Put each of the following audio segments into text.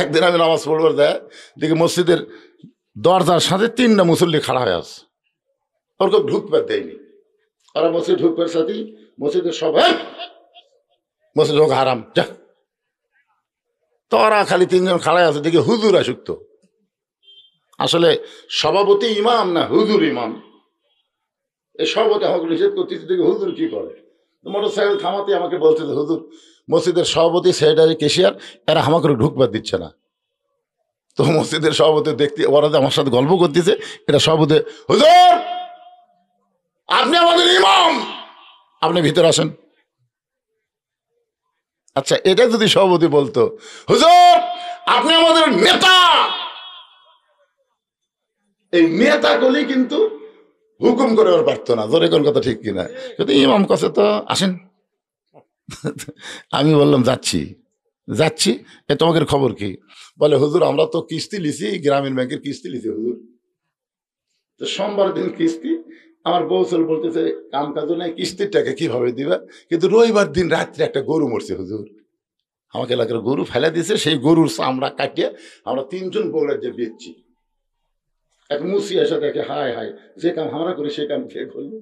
একদিন আমি নামাজ পড়বার দেখি মসজিদের দরজার সাথে 3টা মুসল্লি খাড়া হয়ে আছে, ওর কেউ ঢুকবার দেয়নি। ওরা মসজিদ ঢুকবার সাথে মসজিদের সবাই মসজিদ হোক হারাম যা, তো ওরা খালি 3 জন খাড়াই আছে, দেখি হুজুর আসুক। তো আসলে সভাপতি ইমাম না হুজুর ইমাম, এই সভাপতি আমাকে নিষেধ করতেছে, দেখি হুজুর কি করে। মোটর সাইকেল থামাতে আমাকে বলতেছে, হুজুর মসজিদের সভাপতি সেক্রেটারি কেশিয়ার এরা আমাকে ঢুকবার দিচ্ছে না। তো মসজিদের সভাপতি দেখতে ওরা আমার সাথে গল্প করতেছে, এটা সভাপতি, হুজুর আপনি আমাদের ইমাম, আপনি ভিতরে আসেন। আচ্ছা, এটা যদি সভাপতি বলতো, হুজুর আপনি আমাদের নেতা, এই নেতাগুলি কিন্তু হুকুম করে আর পারতো না। জোরে কোন কথা ঠিক কিনা? কিন্তু ইমাম কাছে তো আসেন। আমি বললাম যাচ্ছি। এ তোমাদের খবর কি? বলে হুজুর আমরা তো কিস্তি লিছি, গ্রামীণ ব্যাংকের কিস্তি লিছি হুজুর। তো সোমবার দিন কিস্তি, আমার বৌসল বলতেছে কাম কাজও নাই, কিস্তির টাকা কিভাবে দিবা? কিন্তু রবিবার দিন রাত্রে একটা গরু মরছে হুজুর, আমাকে এলাকার গরু ফেলে দিয়েছে, সেই গরুর চামড়া কাটিয়ে আমরা 3 জন বউরা যে বেচছি। এক মুসি এসে দেখে, হায় হায়, যে কাম আমরা করি সে কাম কে করলো?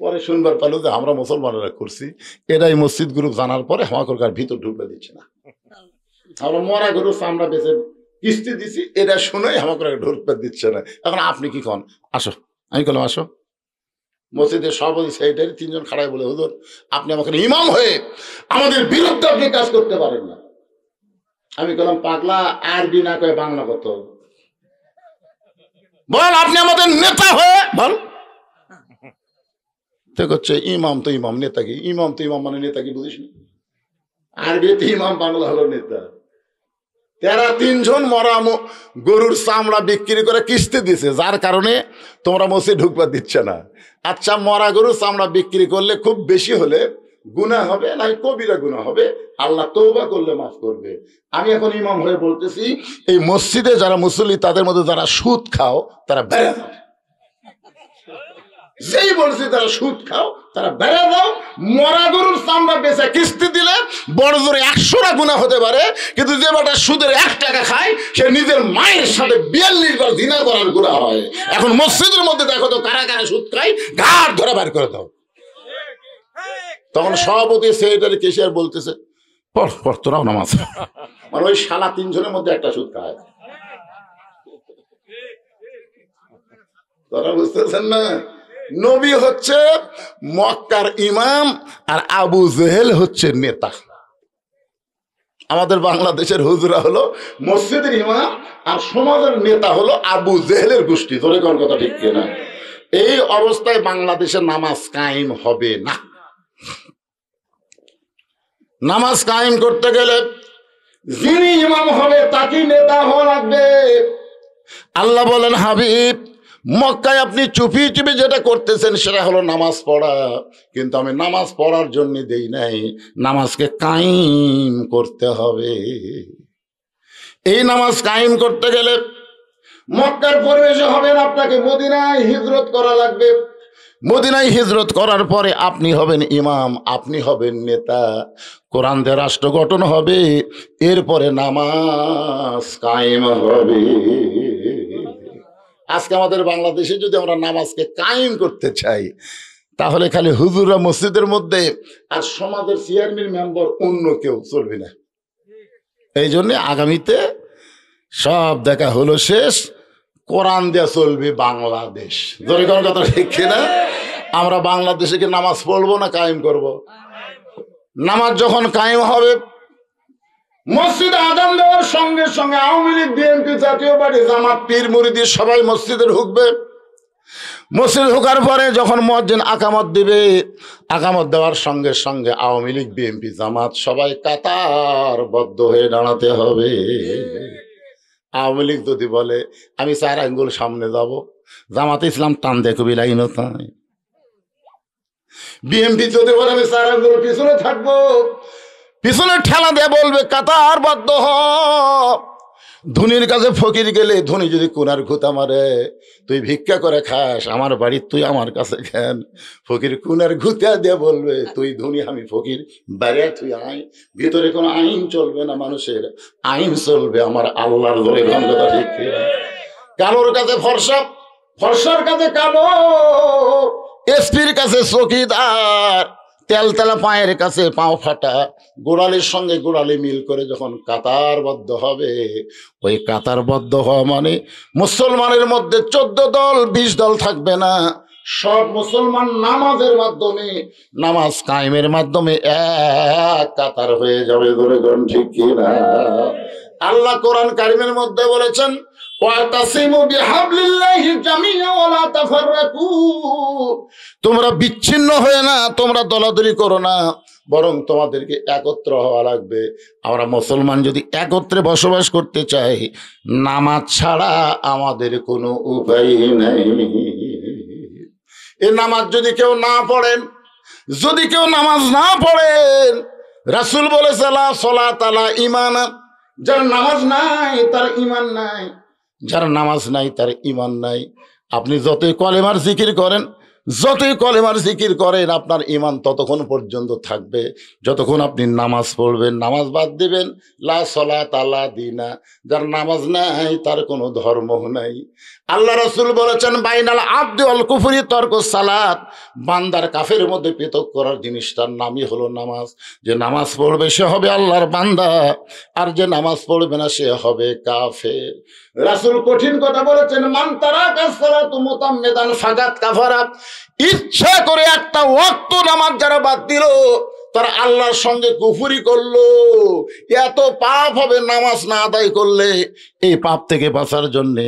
পরে শুনবার পালো যে আমরা মুসলমানেরা করছি। এরাই মসজিদ গ্রুপ জানার পরে আমাকে ভিতর ঢুকতে দিচ্ছে না। আমরা মরা গরু চামড়া বেচে কিস্তি দিছি, এটা শুনেই আমাকে ঢুকতে দিচ্ছে না। এখন আপনি কি কন? আসো। আমি বললাম আসো। মসজিদের সভাপতি সেক্রেটারি 3 জন খাড়াই বলে, হুজুর আপনি আমাকে ইমাম হয়ে আমাদের বিরুদ্ধে আপনি কাজ করতে পারেন না। আমি বললাম পাগলা, আরবি না কয়ে বাংলা কত বল, আপনি আমাদের নেতা হয়ে বল। হচ্ছে ইমাম তো ইমাম, নেতা কি? ইমাম তো ইমাম মানে নেতা কি বুঝিস না? আরবিতে ইমাম, বাংলা হলো নেতা। তারা 3 জন মরা গরুর চামড়া বিক্রি করে কিস্তি দিছে, যার কারণে তোমরা মসজিদ ঢুকবার দিচ্ছে না। আচ্ছা, মরা গরুর চামড়া বিক্রি করলে খুব বেশি হলে গুনাহ হবে, নাই কবিরা গুনাহ হবে, আল্লাহ তওবা করলে মাফ করবে। আমি এখন ইমাম হয়ে বলতেছি, এই মসজিদে যারা মুসল্লি তাদের মধ্যে যারা সুদ খাও তারা বেড়ে যাও। যেই বলছি তারা সুদ খাও তারা বেড়ে যাও। মরা গরুর চামড়া বেচে কিস্তি দিলে বড় জোরে 100টা গুনাহ হতে পারে, কিন্তু যে বেটা সুদের 1 টাকা খায় সে নিজের মায়ের সাথে 42 বার জিনা করার গুনাহ হয়। এখন মসজিদের মধ্যে দেখো তো কারা কারা সুদ খায়, ঘাট ধরে বের করে দাও। তখন সভাপতি সেক্রেটারি কেশিয়ার বলতেছে, পড় তোরাও নামাজ। মানে ওই শালা 3 জনের মধ্যে একটা সুদ খায়। তোরা বুঝতেছেন না? নবী হচ্ছে মক্কার ইমাম আর আবু জেহেল হচ্ছে নেতা। আমাদের বাংলাদেশের হুজুরা হলো মসজিদের ইমাম আর সমাজের নেতা হলো আবু জেহেলের গোষ্ঠী। তোরে কোন কথা ঠিক কিনা? এই অবস্থায় বাংলাদেশের নামাজ কায়েম হবে না। নামাজ কায়েম করতে গেলে যিনি ইমাম হবে তাকে নেতা হওয়া লাগবে। আল্লাহ বলেন, হাবিব মক্কায় আপনি চুপি চুপি যেটা করতেছেন সেটা হলো নামাজ পড়া, কিন্তু আমি নামাজ পড়ার জন্য দেই নাই, নামাজকে কায়েম করতে হবে। এই নামাজ কায়েম করতে গেলে মক্কার পরিবেশে হবে না, আপনাকে মদিনায় হিজরত করা লাগবে। মদিনায় হিজরত করার পরে আপনি হবেন ইমাম, আপনি হবেন নেতা, কোরআন দিয়ে রাষ্ট্র গঠন হবে, এরপরে নামাজ কায়েম হবে। আজকে আমাদের বাংলাদেশে যদি আমরা নামাজকে কায়েম করতে চাই তাহলে খালি হুজুররা মসজিদের মধ্যে আর সমাজের চেয়ারম্যান মেম্বার অন্য কেউ চলবে না। এই জন্য আগামীতে সব দেখা হলো শেষ, কোরআন দেয়া চলবে বাংলাদেশ। ধরে কোন কথা ঠিক না? আমরা বাংলাদেশে কি নামাজ পড়বো না কায়েম করব? নামাজ যখন কায়েম হবে, মসজিদে আযান দেওয়ার সঙ্গে সঙ্গে আওয়ামী লীগ, বিএনপি, জাতীয় পার্টি, জামাত, পীর মুরিদি সবাই মসজিদে ঢুকবে। মসজিদ ঢোকার পরে যখন মুয়াজ্জিন আকামত দিবে, আকামত দেওয়ার সঙ্গে সঙ্গে আওয়ামী লীগ, বিএনপি, জামাত সবাই কাতারবদ্ধ হয়ে দাঁড়াতে হবে। আওয়ামী লীগ যদি বলে আমি 4 আঙ্গুল সামনে যাব, জামাতে ইসলাম টান দেখো বিলাইন তাই। বিএনপি যদি বলে আমি 4 আঙ্গুল পিছনে থাকবো, পিছনে ঠেলা দিয়ে বলবে কাতারবদ্ধ হ। ধনির কাছে ফকির গেলে ধনী যদি কোনার ঘুতা মারে, তুই ভিক্ষা করে খাস, আমার বাড়ি তুই আমার কাছে খেন। ফকির কোনার ঘুতা দিয়ে বলবে, তুই ধনী আমি ফকির, বাইরে তুই আইন। ভিতরে কোনো আইন চলবে না মানুষের, আইন চলবে আমার আল্লাহর। ধরে গন্ধটা ঠিক। কালোর কাছে ফর্সা, ফর্সার কাছে কালো, এসপির কাছে চকিদার, তেলতেলা পায়ের কাছে পাও ফাটা। গোড়ালির সঙ্গে গোড়ালি মিল করে যখন কাতারবদ্ধ হবে, ওই কাতারবদ্ধ হওয়া মানে মুসলমানের মধ্যে 14 দল 20 দল থাকবে না, সব মুসলমান নামাজের মাধ্যমে, নামাজ কায়েমের মাধ্যমে এক কাতার হয়ে যাবে। ধরে গণ ঠিক কিনা? আল্লাহ কোরআন কারিমের মধ্যে বলেছেন, তোমরা বিচ্ছিন্ন হয়ে না, তোমরা দলাদলি করো না, বরং তোমাদেরকে একত্র হওয়া লাগবে। আমরা মুসলমান যদি একত্রে বসবাস করতে চাই, নামাজ ছাড়া আমাদের কোনো উপায় নেই। এই নামাজ যদি কেউ না পড়েন, যদি কেউ নামাজ না পড়েন, রাসূল বলেছে লা সলাত আলা ঈমান, যার নামাজ নাই তার ঈমান নাই, যার নামাজ নাই তার ঈমান নাই। আপনি যতই কলেমার জিকির করেন, যতই কলেমার জিকির করেন, আপনার ঈমান ততক্ষণ পর্যন্ত থাকবে যতক্ষণ আপনি নামাজ পড়বেন। নামাজ বাদ দিবেন, লা সলাত আলা দীনা, যার নামাজ নাই তার কোনো ধর্ম নাই। আল্লাহ রাসূল বলেছেন, বাইনাল আবদি ওয়াল কুফরি তরকুস সালাত, বান্দার কাফের মধ্যে পৃথক করার জিনিসটার নামই হলো নামাজ। যে নামাজ পড়বে সে হবে আল্লাহর বান্দা, আর যে নামাজ পড়বে না সে হবে কাফের। রাসূল কঠিন কথা বলেছেন, মান তারাকা সালাতু মুতাম্মিদান ফাকাত কাফারা, ইচ্ছা করে একটা ওয়াক্ত নামাজ যারা বাদ দিল, তারা আল্লাহর সঙ্গে কুফরি করলো। এত পাপ হবে নামাজ না আদায় করলে। এই পাপ থেকে বাঁচার জন্যে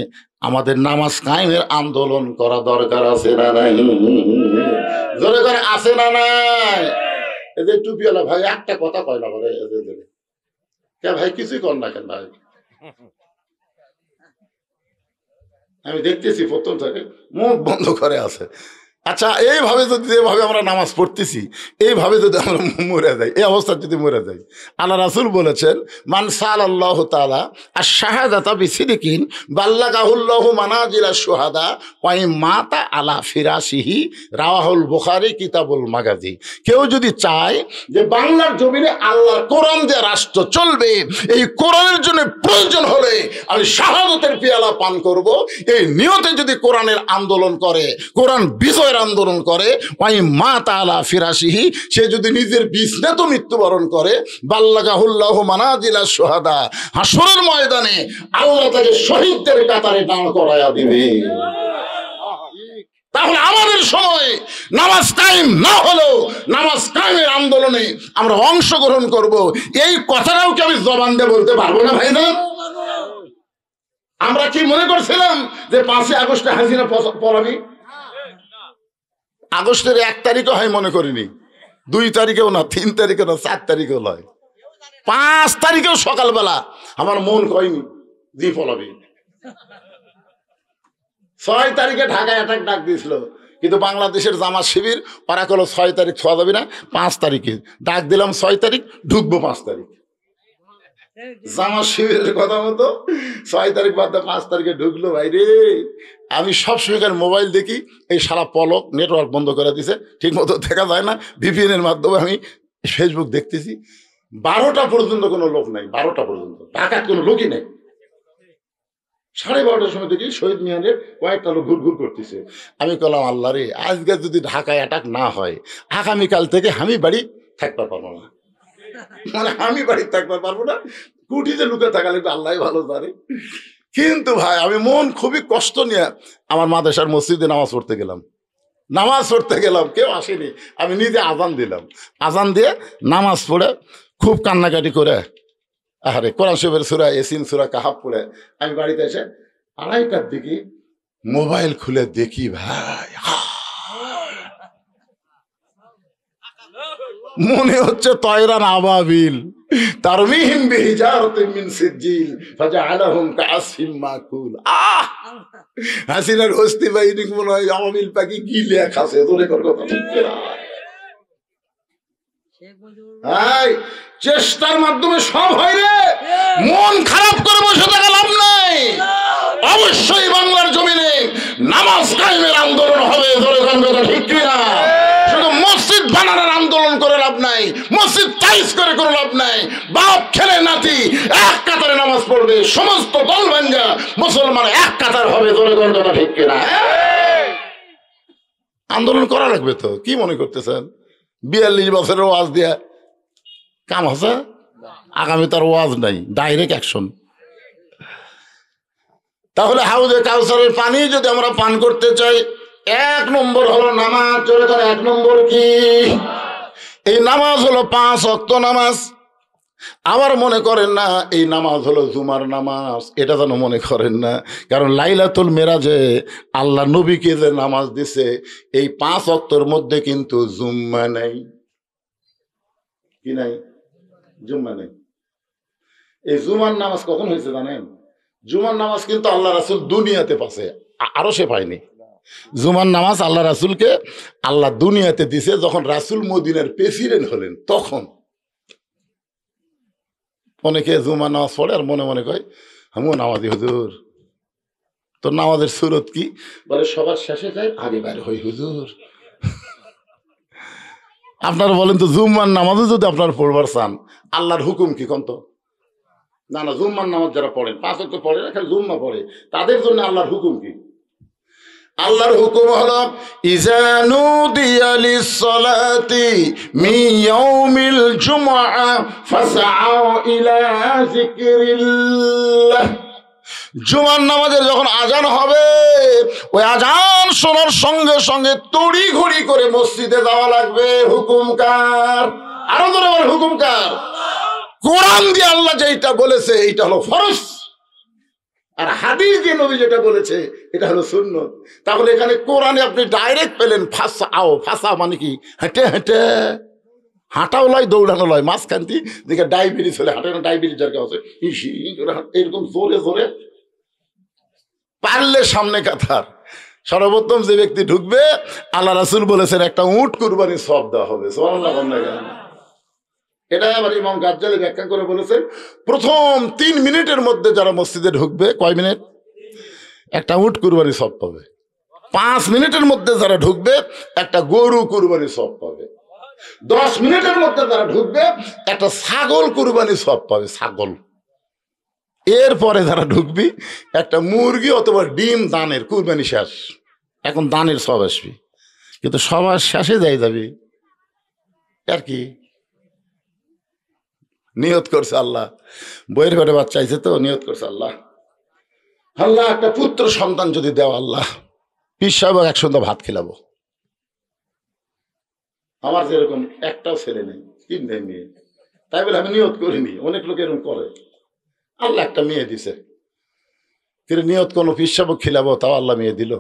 আমাদের নামাজ কায়েমের আন্দোলন করা দরকার আছে না নাই? জোরে করে আছে না নাই? এই যে টুপিওয়ালা ভাই একটা কথা কয় না বলে, কে ভাই কিছুই কর না কেন ভাই? আমি দেখতেছি প্রথম থেকে মুখ বন্ধ করে আছে। আচ্ছা, এইভাবে যদি, যেভাবে আমরা নামাজ পড়তেছি, এইভাবে যদি আমরা মরে যাই, এই অবস্থা যদি মরে যাই, আল্লাহ রাসূল বলেছেন, মান সাআলাল্লাহু তাআলা আশ-শাহাদাতা বিসিদকিন বাল্লাগাহুল্লাহু মানাজিলাশ শুহাদা ওয়া মাতা আলা ফিরাশিহি, রাওয়াহুল বুখারী কিতাবুল মাগাজি। কেউ যদি চায় যে বাংলার জমিনে আল্লাহর কোরআন দিয়ে রাষ্ট্র চলবে, এই কোরআনের জন্য প্রয়োজন হলে আমি শাহাদাতের পেয়ালা পান করব, এই নিয়তে যদি কোরআনের আন্দোলন করে, কোরআন বিজয় আন্দোলন করে, ওই মা তাআলা ফিরাশিহি, সে যদি নিজের বিছনাতে মৃত্যুবরণ করে, বাল্লাগাহুল্লাহু মানাজিলাশ শুহাদা, হাসরের ময়দানে আল্লাহ তাকে শহীদদের কাতারে দাঁড় করায়া দিবে। তাহলে আমাদের সময় নামাজ কায়েম না হলেও নামাজ কায়েমের আন্দোলনে আমরা অংশগ্রহণ করব, এই কথাটাও কি আমি জবান দিয়ে বলতে পারবো না ভাই? না, আমরা কি মনে করছিলাম যে 5 আগস্টে হাসিনা পলাবি? আগস্টের 1 তারিখও হয় মনে করিনি, 2 তারিখেও না, 3 তারিখেও না, 4 তারিখেও নয়, 5 তারিখেও সকালবেলা আমার মন কয়নি জি পলাবি। 6 তারিখে ঢাকায় অ্যাটাক ডাক দিয়েছিল, কিন্তু বাংলাদেশের জামাত শিবির ওরা কল 6 তারিখ ছোঁয়া যাবে না, 5 তারিখে ডাক দিলাম, 6 তারিখ ঢুকবো 5 তারিখ। জামাত শিবিরের কথা মতো 6 তারিখ বাদ 5 তারিখে ঢুকলো। ভাই রে, আমি সবসময় মোবাইল দেখি, এই সারা পলক নেটওয়ার্ক বন্ধ করে দিছে, ঠিক মতো দেখা যায় না, ভিপিএন এর মাধ্যমে আমি ফেসবুক দেখতেছি। 12টা পর্যন্ত কোনো লোক নাই, 12টা পর্যন্ত ঢাকার কোনো লোকই নাই। 12:30টার সময় দেখি শহীদ মিনারের কয়েকটা লোক ঘুরঘুর করতেছে। আমি বললাম, আল্লাহ রে, আজকে যদি ঢাকায় অ্যাটাক না হয়, আগামীকাল থেকে আমি বাড়ি থাকতে পারবো না, মানে আমি বাড়ি থাকতে পারবো না, কুটিতে লুকে থাকা লাগবে, আল্লাহ ভালো জানে। কিন্তু ভাই, আমি মন খুবই কষ্ট নিয়ে আমার মাদ্রাসার মসজিদে নামাজ পড়তে গেলাম, কেউ আসেনি, আমি নিজে আজান দিলাম, আজান দিয়ে নামাজ পড়ে খুব কান্নাকাটি করে, আরে কোরআন শরীফের সূরা ইয়াসিন, সূরা কাহাফ পড়ে আমি বাড়িতে এসে 2:30টার দিকে মোবাইল খুলে দেখি, ভাই মনে হচ্ছে তয়রান আবাবিল তারমিহিম বিহিজারাতিন মিন সিজিল ফাজআলাহুম কাআসফিন মাকুল। হাসিনার হস্তি বাহিনী মনে হয় আবাবিল পাখি গিলে খাসে। তোরে কর কথা ঠিক না? চেষ্টার মাধ্যমে সব হয় রে। মন খারাপ করে বসে থাকা লাভ নাই। অবশ্যই বাংলার জমিনে নামাজ কায়েমের আন্দোলন হবে, ঠিক কিনা? শুধু মসজিদ বানানোর আন্দোলন করে লাভ নাই, মসজিদ টাইস করে কোনো লাভ নাই। বাপ ছেলে নাতি এক কাতারে নামাজ পড়বে, সমস্ত দল ভাঙ্গা মুসলমান এক কাতার হবে, ঠিক কিনা? আন্দোলন করা লাগবে তো। কি মনে করতেছেন 42 বছরের ওয়াজ দিয়া কাম আছে? আগামী তার ওয়াজ নাই, ডাইরেক্ট অ্যাকশন। তাহলে হাউজে কাউসারের পানি যদি আমরা পান করতে চাই, 1 নম্বর হলো নামাজ। চলে তার 1 নম্বর কি? এই নামাজ হলো 5 ওয়াক্ত নামাজ। আবার মনে করেন না এই নামাজ হলো জুমার নামাজ, এটা যেন মনে করেন না। কারণ লাইলাতুল মেরাজে আল্লাহ নবীকে যে নামাজ দিছে, এই 5 ওয়াক্তের মধ্যে কিন্তু জুম্মা নাই। কি নাই? জুম্মা নেই। এই জুমার নামাজ কখন হয়েছে জানেন? জুমার নামাজ কিন্তু আল্লাহ রাসূল দুনিয়াতে পাচ্ছে, আরো সে পায়নি। জুমার নামাজ আল্লাহ রাসূলকে আল্লাহ দুনিয়াতে দিছে যখন রাসূল মদিনার প্রেসিডেন্ট হলেন তখন। অনেকে জুমার নামাজ পড়ে আর মনে মনে কয় আমিও নামাজি হুজুর। তো নামাজের সুরত কি? বলে সবার শেষে যায়, আগে বাইরে হই হুজুর। আপনারা বলেন তো জুম্মার নামাজও যদি আপনারা পড়বার চান, আল্লাহর হুকুম কি কোন? তো না না, জুম্মার নামাজ যারা পড়েন 5 ওয়াক্ত পড়ে না, খালি জুম্মা পড়ে, তাদের জন্য আল্লাহর হুকুম কি? আল্লাহর হুকুম হলো ইজা নুদিয়া লিস-সালাতি মিন ইয়াউমিল জুমআ ফাসআউ ইলা যিকরিল্লাহ। জুমার নামাজের যখন আজান হবে, ওই আজান শোনার সঙ্গে সঙ্গে তড়ি ঘড়ি করে মসজিদে যাওয়া লাগবে। হুকুম কার? আরো ধরে বল, হুকুম কার? কোরআন দিয়ে আল্লাহ যেটা বলেছে এইটা হলো ফরজ, আর হাদিস দিয়ে নবী যেটা বলেছে এটা হলো সুন্নত। তাহলে এখানে কোরআনে আপনি ডাইরেক্ট পেলেন ফাসাও। ফাসা মানে কি? হেঁটে হেঁটে। হাঁটাও লয়, দৌড়ানো লয়। মাঝখানটি দেখে ডায়াবেটিস হলে হাঁটে না, ডায়াবেটিস যার কাছে এরকম জোরে জোরে পারলে সামনে কাতার। সর্বপ্রথম যে ব্যক্তি ঢুকবে, আল্লাহ রাসূল বলেছেন একটা উট কুরবানির সওয়াব দেওয়া হবে। সুবহানাল্লাহ। এটা আবার ইমাম গাজ্জালি ব্যাখ্যা করে বলেছেন, প্রথম 3 মিনিটের মধ্যে যারা মসজিদে ঢুকবে, কয় মিনিট? একটা উট কুরবানির সওয়াব পাবে। 5 মিনিটের মধ্যে যারা ঢুকবে একটা গরু কুরবানির সওয়াব পাবে। 10 মিনিটের মধ্যে যারা ঢুকবে একটা ছাগল কুরবানির সওয়াব পাবে, ছাগল। এরপরে যারা ঢুকবি একটা মুরগি অথবা ডিম দানের কুরবানি শেষ। এখন দানের সওয়াব আসবি, কিন্তু সবার শেষে যাবি আর কি? নিয়ত করছে আল্লাহ, বইয়ের ঘরে বাচ্চা আইছে তো নিয়ত করছে আল্লাহ, আল্লাহ একটা পুত্র সন্তান যদি দেও আল্লাহ, পীর সাহেব একসঙ্গে ভাত খেলাবো। আমার যেরকম একটাও ছেলে নেই, 3 মেয়ে, তাই বলে আমি নিয়ত করিনি। অনেক লোক এরকম করে। আল্লাহ একটা মেয়ে দিছে, কিন্তু নিয়ত কোনো পীর সাহেব খেলাবো, তাও আল্লাহ মেয়ে দিল।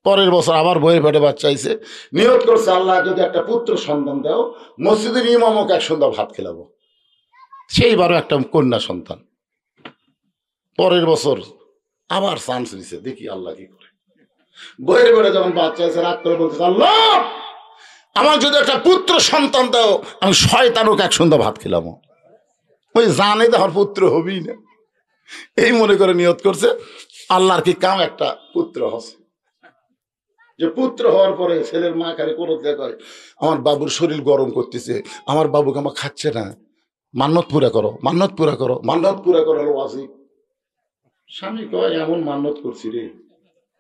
পরের বছর আবার বইয়ের পেটে বাচ্চা আইছে, নিয়ত করছে আল্লাহ যদি একটা পুত্র সন্তান দাও, মসজিদের ইমামকে একসঙ্গে ভাত খেলাবো। সেইবারও একটা কন্যা সন্তান। পরের বছর আবার চান্স দিছে, দেখি আল্লাহ কি করে। বইয়ের বেড়ে যখন বাচ্চা আছে রাগ করে বলতেছে আল্লাহ আমার যদি একটা পুত্র সন্তান দাও, আমি শয়তানকে একসঙ্গে ভাত খেলাম। ওই জানে তো আমার পুত্র হবেই না, এই মনে করে নিয়ত করছে। আল্লাহর কি কাম, একটা পুত্র হচ্ছে। যে পুত্র হওয়ার পরে ছেলের মা খালি কোনো দেখায় আমার বাবুর শরীর গরম করতেছে, আমার বাবুকে আমার খাচ্ছে না, মান্নত পুরা করো, মান্নত পুরা করো, মান্নত পুরা করো। ওয়াজিব। স্বামী কয় এমন মান্নত করছি রে,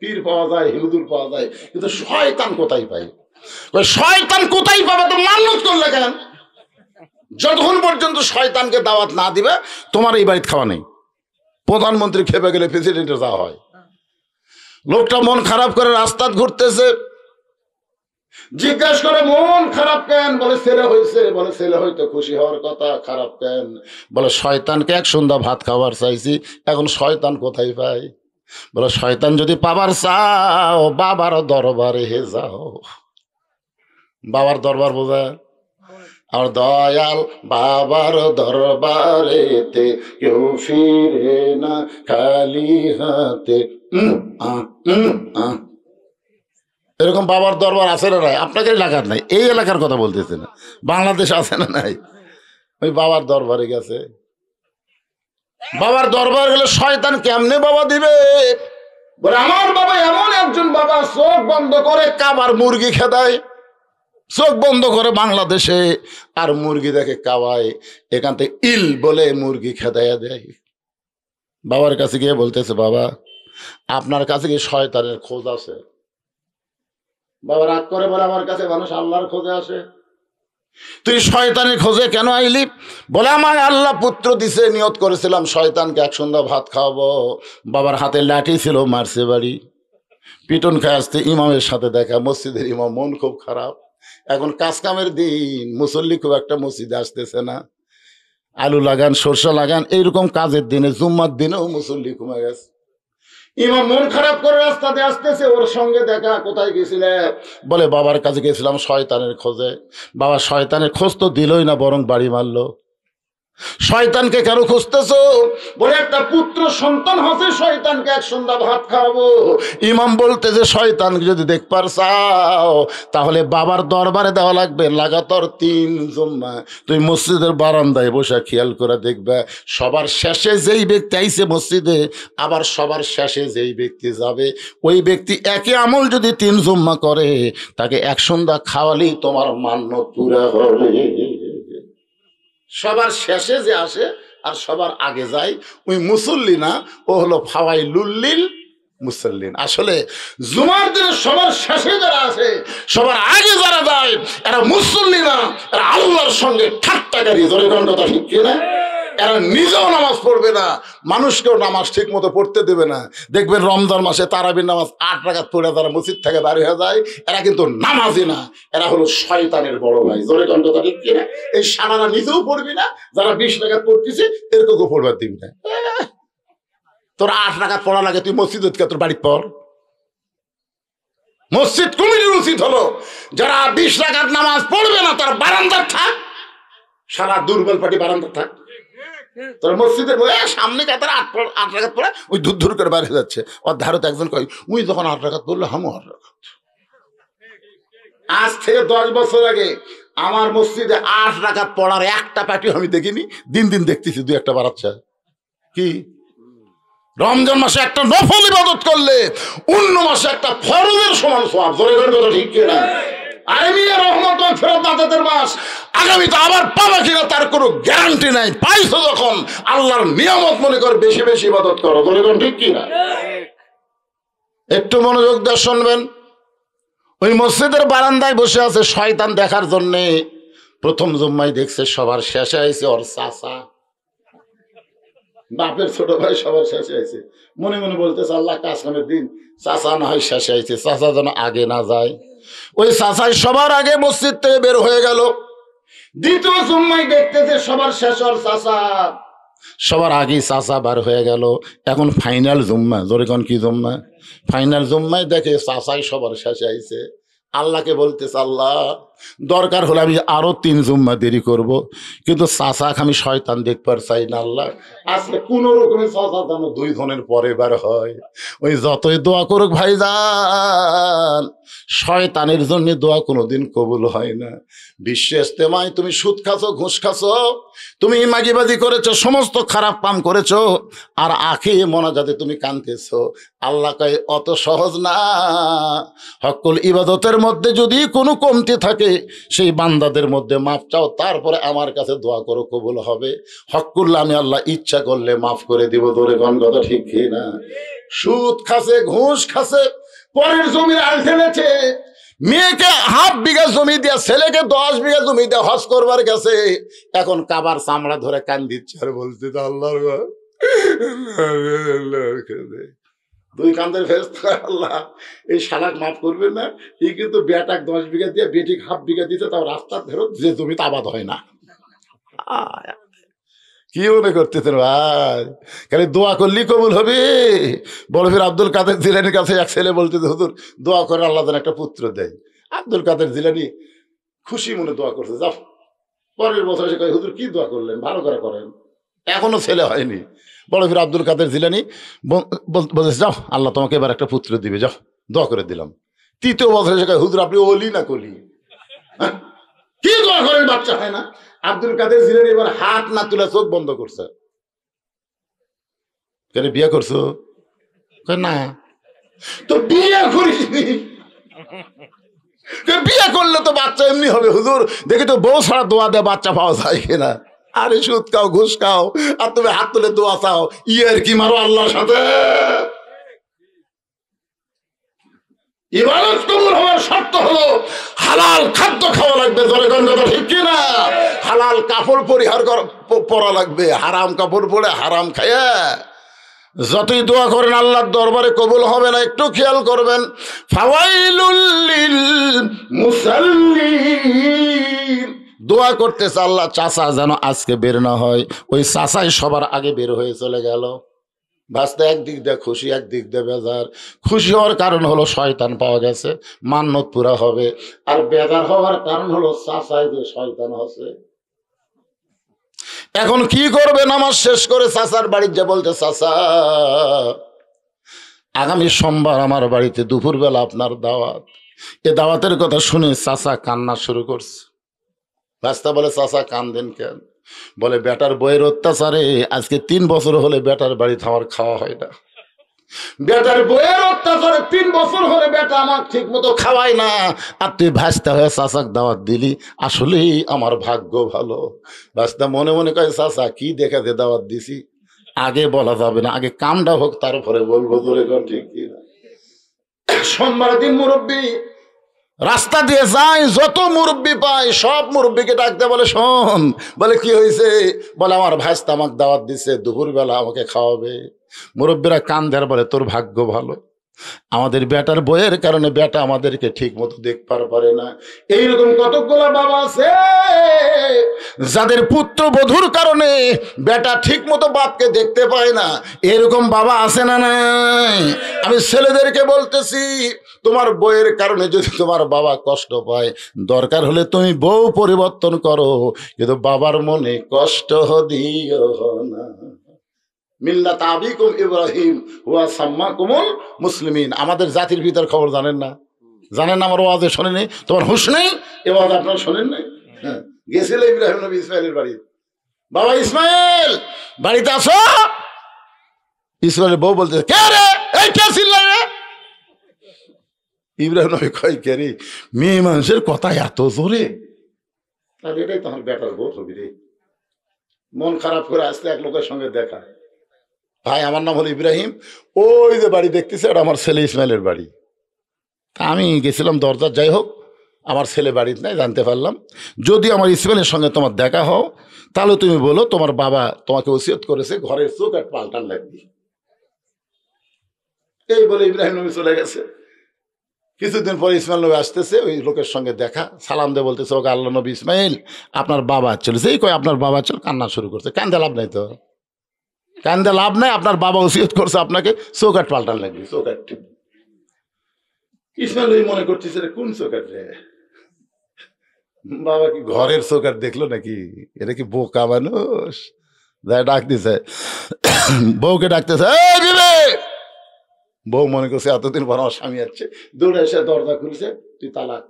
পীর পাওয়া যায়, হিন্দুর পাওয়া যায়, কিন্তু শয়তান কোথায় পাই? শয়তান কোথায় পাবে? তো মান্নত করলে কেন? যতক্ষণ পর্যন্ত শয়তানকে দাওয়াত না দিবে তোমার এই বাড়িতে খাওয়া নেই। প্রধানমন্ত্রী খেপে গেলে প্রেসিডেন্টের যাওয়া হয়। লোকটা মন খারাপ করে রাস্তা ঘুরতেছে, জিজ্ঞাসা করে মন খারাপ কেন? বলে ছেলে হয়েছে। বলে ছেলে হয়তো খুশি হওয়ার কথা, খারাপ কেন? বলে শয়তানকে এক সন্ধ্যা ভাত খাবার চাইছি, এখন শয়তান কোথায় পাই? বলে শয়তান যদি পাবার চাও বাবার দরবারে হে যাও। বাবার দরবার বোঝা? আর দয়াল বাবার দরবারেতে কেউ ফিরে না খালি হাতে। এরকম বাবার দরবার আছে না নাই? আপনাদের এলাকার নাই, এই এলাকার কথা বলতেছে না, বাংলাদেশ আছে না নাই? ওই বাবার দরবারে গেছে, বাবার দরবার গেলে শয়তান কেমনে বাবা দিবে? বলে আমার বাবা এমন একজন বাবা, চোখ বন্ধ করে কাবার মুরগি খেদায়, চোখ বন্ধ করে বাংলাদেশে আর মুরগি দেখে কাওয়ায়, এখান থেকে ইল বলে মুরগি খেদাইয়া দেয়। বাবার কাছে গিয়ে বলতেছে, বাবা আপনার কাছে কি শয়তানের খোঁজ আছে? বাবা রাগ করে বলে, আমার কাছে মানুষ আল্লাহর খোঁজে আসে, তুই শয়তানের খোঁজে কেন আইলি? বলে আমার আল্লাহ পুত্র দিছে, নিয়ত করেছিলাম শয়তানকে এক সন্ধ্যা ভাত খাওয়াবো। বাবার হাতে লাঠি ছিল, মারছে বাড়ি, পিটন খায় আসতে ইমামের সাথে দেখা, মসজিদের ইমাম মন খুব খারাপ, এখন কাজ কামের দিন, মুসল্লি খুব একটা মসজিদে আসতেছে না, আলু লাগান সরষা লাগান এইরকম কাজের দিনে, জুম্মার দিনেও মুসল্লি কমে গেছে। ইমাম মন খারাপ করে রাস্তাতে আসতেছে, ওর সঙ্গে দেখা, কোথায় গেছিলে? বলে বাবার কাছে গেছিলাম শয়তানের খোঁজে। বাবা শয়তানের খোঁজ তো দিলই না, বরং বাড়ি মারলো। শয়তানকে কেন খুঁজতেছো? বলে একটা পুত্র সন্তান হচ্ছে, শয়তানকে এক সন্ধ্যা ভাত খাওয়াবো। ইমাম বলতে যে শয়তান যদি দেখবার চাও তাহলে বাবার দরবারে দেওয়া লাগবে লাগাতার 3 জুম্মা। তুই মসজিদের বারান্দায় বসে খেয়াল করে দেখবে, সবার শেষে যেই ব্যক্তি আইছে মসজিদে, আবার সবার শেষে যেই ব্যক্তি যাবে, ওই ব্যক্তি একই আমল যদি 3 জুম্মা করে, তাকে এক সন্ধ্যা খাওয়ালেই তোমার মান্যত পুরা হবে। সবার শেষে যে আসে আর সবার আগে যায়, ওই মুসল্লি না, ও হলো ফাওয়াইলুল মুসল্লিন। আসলে জুমার দিনে সবার শেষে যারা আছে, সবার আগে যারা যায়, এরা মুসল্লি না, এরা আল্লাহর সঙ্গে ঠাট্টাকারী। জোরে কোন কথা ঠিক কিনা? এরা নিজেও নামাজ পড়বে না, মানুষকেও নামাজ ঠিক মতো পড়তে দেবে না। দেখবেন রমজান মাসে তারাবির নামাজ 8 রাকাত পড়ে যারা মসজিদ থেকে বাড়ি হয়ে যায়, এরা কিন্তু নামাজি না, এরা হলো শয়তানের বড় ভাই। জোরে কোন কথা ঠিক কিনা? এই সারারা নিজেও পড়বি না, যারা 20 রাকাত পড়তেছে এরকম পড়বার দিবি না। তোর 8 রাকাত পড়া লাগে, তুই মসজিদ তোর বাড়ি পড়। মসজিদ কমিটির উচিত হলো যারা 20 রাকাত নামাজ পড়বে না, তার বারান্দার থাক, সারা দুর্বল পার্টি বারান্দার থাক। তোর মসজিদের সামনে কাতার 8 রাকাত পড়ে ওই ধুর ধুর করে বাইরে যাচ্ছে, ওর ধারত একজন কয়, উই যখন 8 রাকাত পড়লো হামও 8 রাকাত। আজ থেকে 10 বছর আগে আমার মসজিদে 8 রাকাত পড়ার একটা পার্টি আমি দেখিনি, দিন দিন দেখতেছি 2-1টা বাড়াচ্ছে। কি রমজান মাসে একটা নফল ইবাদত করলে অন্য মাসে একটা ফরজের সমান সওয়াব। জোরে জোরে কথা ঠিক কিনা? আইমিয়া রহমত ফেরত নাজাতের মাস, আগামীতে আবার পাবা কিনা তার কোনো গ্যারান্টি নাই। পাইছো যখন আল্লাহর নিয়ামত মনে করে বেশি বেশি ইবাদত করো। জোরে জোরে ঠিক কিনা? একটু মনোযোগ দিয়ে শুনবেন। ওই মসজিদের বারান্দায় বসে আছে শয়তান দেখার জন্যে। প্রথম জুম্মায় দেখছে সবার শেষে আইছে ওর চাচা, বাপের ছোট ভাই সবার শেষে আইছে। মনে মনে বলতেছে, আল্লাহ কাজ কামের দিন, চাচা না হয় শেষে আইছে, চাচা যেন আগে না যায়। ওই চাচাই সবার আগে মসজিদ থেকে বের হয়ে গেল। দ্বিতীয় জুম্মায় দেখতেছে সবার শেষ ওর চাচা, সবার আগে চাচা বার হয়ে গেল। এখন ফাইনাল জুম্মা, জোরে কোন কি জুম্মা? ফাইনাল জুম্মায় দেখে চাচাই সবার শেষে আইছে। আল্লাহকে বলতেছে, আল্লাহ দরকার হলে আমি আরো 3 জুম্মা দেরি করব, কিন্তু চাচাকে আমি শয়তান দেখবার চাই না। আল্লাহ আজকে কোন রকমের চাচা যেন 2 জনের পরে বার হয়। ওই যতই দোয়া করুক ভাইজান, শয়তানের জন্য দোয়া কোনোদিন কবুল হয় না। বিশ্ব ইস্তেমায় তুমি সুদ খাছো, ঘুষ খাছো, তুমি মাগিবাজি করেছো, সমস্ত খারাপ কাম করেছো, আর আখি মোনাজাতে তুমি কাঁদতেছো। আল্লাহ কয় অত সহজ না। হকুল ইবাদতের মধ্যে যদি কোনো কমতি থাকে, সেই বান্দাদের মধ্যে মাফ চাও, তারপরে আমার কাছে দোয়া করো, কবুল হবে। হকুল্লা আমি আল্লাহ ইচ্ছা করলে মাফ করে দিব। ধরে কোন কথা ঠিক কি না? সুদ খাসে, ঘুষ খাসে, পরের জমির আল ফেলেছে, মেয়েকে 1/2 বিঘা জমি দিয়া, ছেলেকে 10 বিঘা জমি দিয়া হজ করবার গেছে। এখন কাবার চামড়া ধরে কান দিচ্ছে আর বলছে, আল্লাহর 2 কান্দের ফেরেশতা, আল্লাহ এই শালাক মাফ করবে না, এই কিন্তু বেটাক 10 বিঘা দিয়ে বেটিক 1/2 বিঘা দিতে, তাও রাস্তার ফেরত যে জমিতে আবাদ হয় না। কি মনে করতেছেন ভাই? খালি দোয়া করলি কবুল হবে? বড় ফির আব্দুল কাদের জিলানির কাছে এক ছেলে বলতেছে, হুজুর দোয়া করে আল্লাহ যেন একটা পুত্র দেয়। আব্দুল কাদের জিলানি খুশি মনে দোয়া করছে। যাও, পরের বছর এসে কয়, হুজুর কি দোয়া করলেন? ভালো করে করেন, এখনো ছেলে হয়নি। বড় ফির আব্দুল কাদের জিলানি বলতেছে, যাও আল্লাহ তোমাকে এবার একটা পুত্র দিবে, যাও দোয়া করে দিলাম। তৃতীয় বছরে সে হুজুর আপনি ওলি না কলি? হ্যাঁ? কি দোয়া করেন বাচ্চা হয় না? আব্দুল কাদের জিলানী এবার হাত না তুলে চোখ বন্ধ করছে। কেন বিয়ে করছো? না। তো বিয়ে করিসনি? বিয়ে করলে তো বাচ্চা এমনি হবে হুজুর, দেখি তো বউ ছাড়া দোয়া দেয় বাচ্চা পাওয়া যায় কিনা। আরে সুদ খাও ঘুষ খাও আর তুমি হাত তুলে দোয়া চাও, ইয়ের কি মারো আল্লাহর সাথে। ইবাদত কবুল হওয়ার শর্ত হলো হালাল খাদ্য খাওয়া লাগবে, জোরে কোন কথা ঠিক কিনা? হালাল কাপড় পরিহার পরা লাগবে, হারাম কাপড় পরে হারাম খায়া যতই দোয়া করেন আল্লাহর দরবারে কবুল হবে না। একটু খেয়াল করবেন, ফাওয়াইলুল লিল মুসাল্লিন। দোয়া করতেছে আল্লাহ চাচা যেন আজকে বের না হয়, ওই চাচাই সবার আগে বের হয়ে চলে গেল। ভাস্তা একদিক দিয়ে খুশি, একদিক দিয়ে বেজার। খুশি হওয়ার কারণ হলো শয়তান পাওয়া গেছে, মান্নত পুরা হবে। আর বেজার হওয়ার কারণ হলো চাচাই যে শয়তান আছে। এখন কি করবে? নামাজ শেষ করে চাচার বাড়িতে যা বলতে, চাচা আগামী সোমবার আমার বাড়িতে দুপুরবেলা আপনার দাওয়াত। এ দাওয়াতের কথা শুনে চাচা কান্না শুরু করছে। ভাস্তা বলে, চাচা কান্দেন কেন? বলে, বেটার বইয়ের অত্যাচারে আজকে 3 বছর হলে বেটার বাড়িতে আমার খাওয়া হয় না। বেটার বইয়ের অত্যাচারে 3 বছর হলে বেটা আমার ঠিক মতো খাওয়ায় না, আর তুই ভাস্তা হয়ে চাচাক দাওয়াত দিলি, আসলেই আমার ভাগ্য ভালো। ভাস্তা মনে মনে কয়, চাচা কি দেখাতে দাওয়াত দিছি আগে বলা যাবে না, আগে কামটা হোক তারপরে বলবো। তোরে কোন ঠিক কিনা? সোমবার দিন মুরব্বী রাস্তা দিয়ে যায়, যত মুরব্বী পায় সব মুরব্বীকে ডাকতে বলে, শোন। বলে, কি হয়েছে? বলে, আমার ভাইস্তা আমাকে দাওয়াত দিছে, দুপুরবেলা আমাকে খাওয়াবে। মুরব্বীরা কান ধরে বলে, তোর ভাগ্য ভালো, আমাদের বেটার বইয়ের কারণে বেটা আমাদেরকে ঠিক মতো দেখতে পারে না। এইরকম কতগুলো বাবা আছে যাদের পুত্র বধূর কারণে বেটা ঠিক মতো বাপকে দেখতে পায় না। এরকম বাবা আছে না নাই? আমি ছেলেদেরকে বলতেছি, তোমার বইয়ের কারণে যদি তোমার বাবা কষ্ট পায়, দরকার হলে তুমি বউ পরিবর্তন করো, কিন্তু বাবার মনে কষ্ট দিও না। মিল্লাত আবিকুম ইব্রাহিম ওয়া সাম্মাকুমুল মুসলিমিন। আমাদের জাতির ভিতর খবর জানেন না? জানেন না? আমার ওয়াজে শোনেনি? তোমার হুঁশ নেই? এ ওয়াজ আপনারা শোনেন নাই? হ্যাঁ, গেছিল ইব্রাহিম নবী ইসমাইলের বাড়ি। বাবা ইসমাইল বাড়িতে আসো। ইসমাইলের বউ বলতে, কে রে? এই কে চিল্লাই রে? ইব্রাহিম নবী কয়, কে রে? মেয়ে মানুষের কথা এত জোরে? তাহলে এটাই তোমার বেটার বউ হবি রে। মন খারাপ করে আসতে এক লোকের সঙ্গে দেখা, ভাই আমার নাম হলো ইব্রাহিম, ওই যে বাড়ি দেখতেছে ওটা আমার ছেলে ইসমাইলের বাড়ি। তা আমি গেছিলাম দরজার, যাই হোক আমার ছেলে বাড়িতে নাই, জানতে পারলাম। যদি আমার ইসমাইলের সঙ্গে তোমার দেখা হও, তাহলে তুমি বলো তোমার বাবা তোমাকে ওসিয়ত করেছে ঘরের চোখ এক পাল্টান লাগবে। এই বলে ইব্রাহিম নবী চলে গেছে। কিছুদিন পরে ইসমাইল নবী আসতেছে, ওই লোকের সঙ্গে দেখা, সালাম দিয়ে বলতেছে, ওকে আল্লাহ নবী ইসমাইল আপনার বাবা চলেছে। এই কয় আপনার বাবা চল, কান্না শুরু করছে। কান্দে লাভ নাই তো, কান্দে লাভ নাই, আপনার বাবা ওসিয়ত করছে আপনাকে চৌকাট পাল্টান লাগবে, চৌকাট। ইসমাইল নবী মনে করতেছে, কোন চৌকাট রে? বাবা কি ঘরের চৌকাট দেখলো নাকি? এটা কি বোকা মানুষ? যাই ডাক দিছে, বউকে ডাকতেছে, এই বিবেক। বউ মনে করছে এতদিন পর আমার স্বামী আসছে, দৌড়ে এসে দরজা খুলছে, তুই তালাক।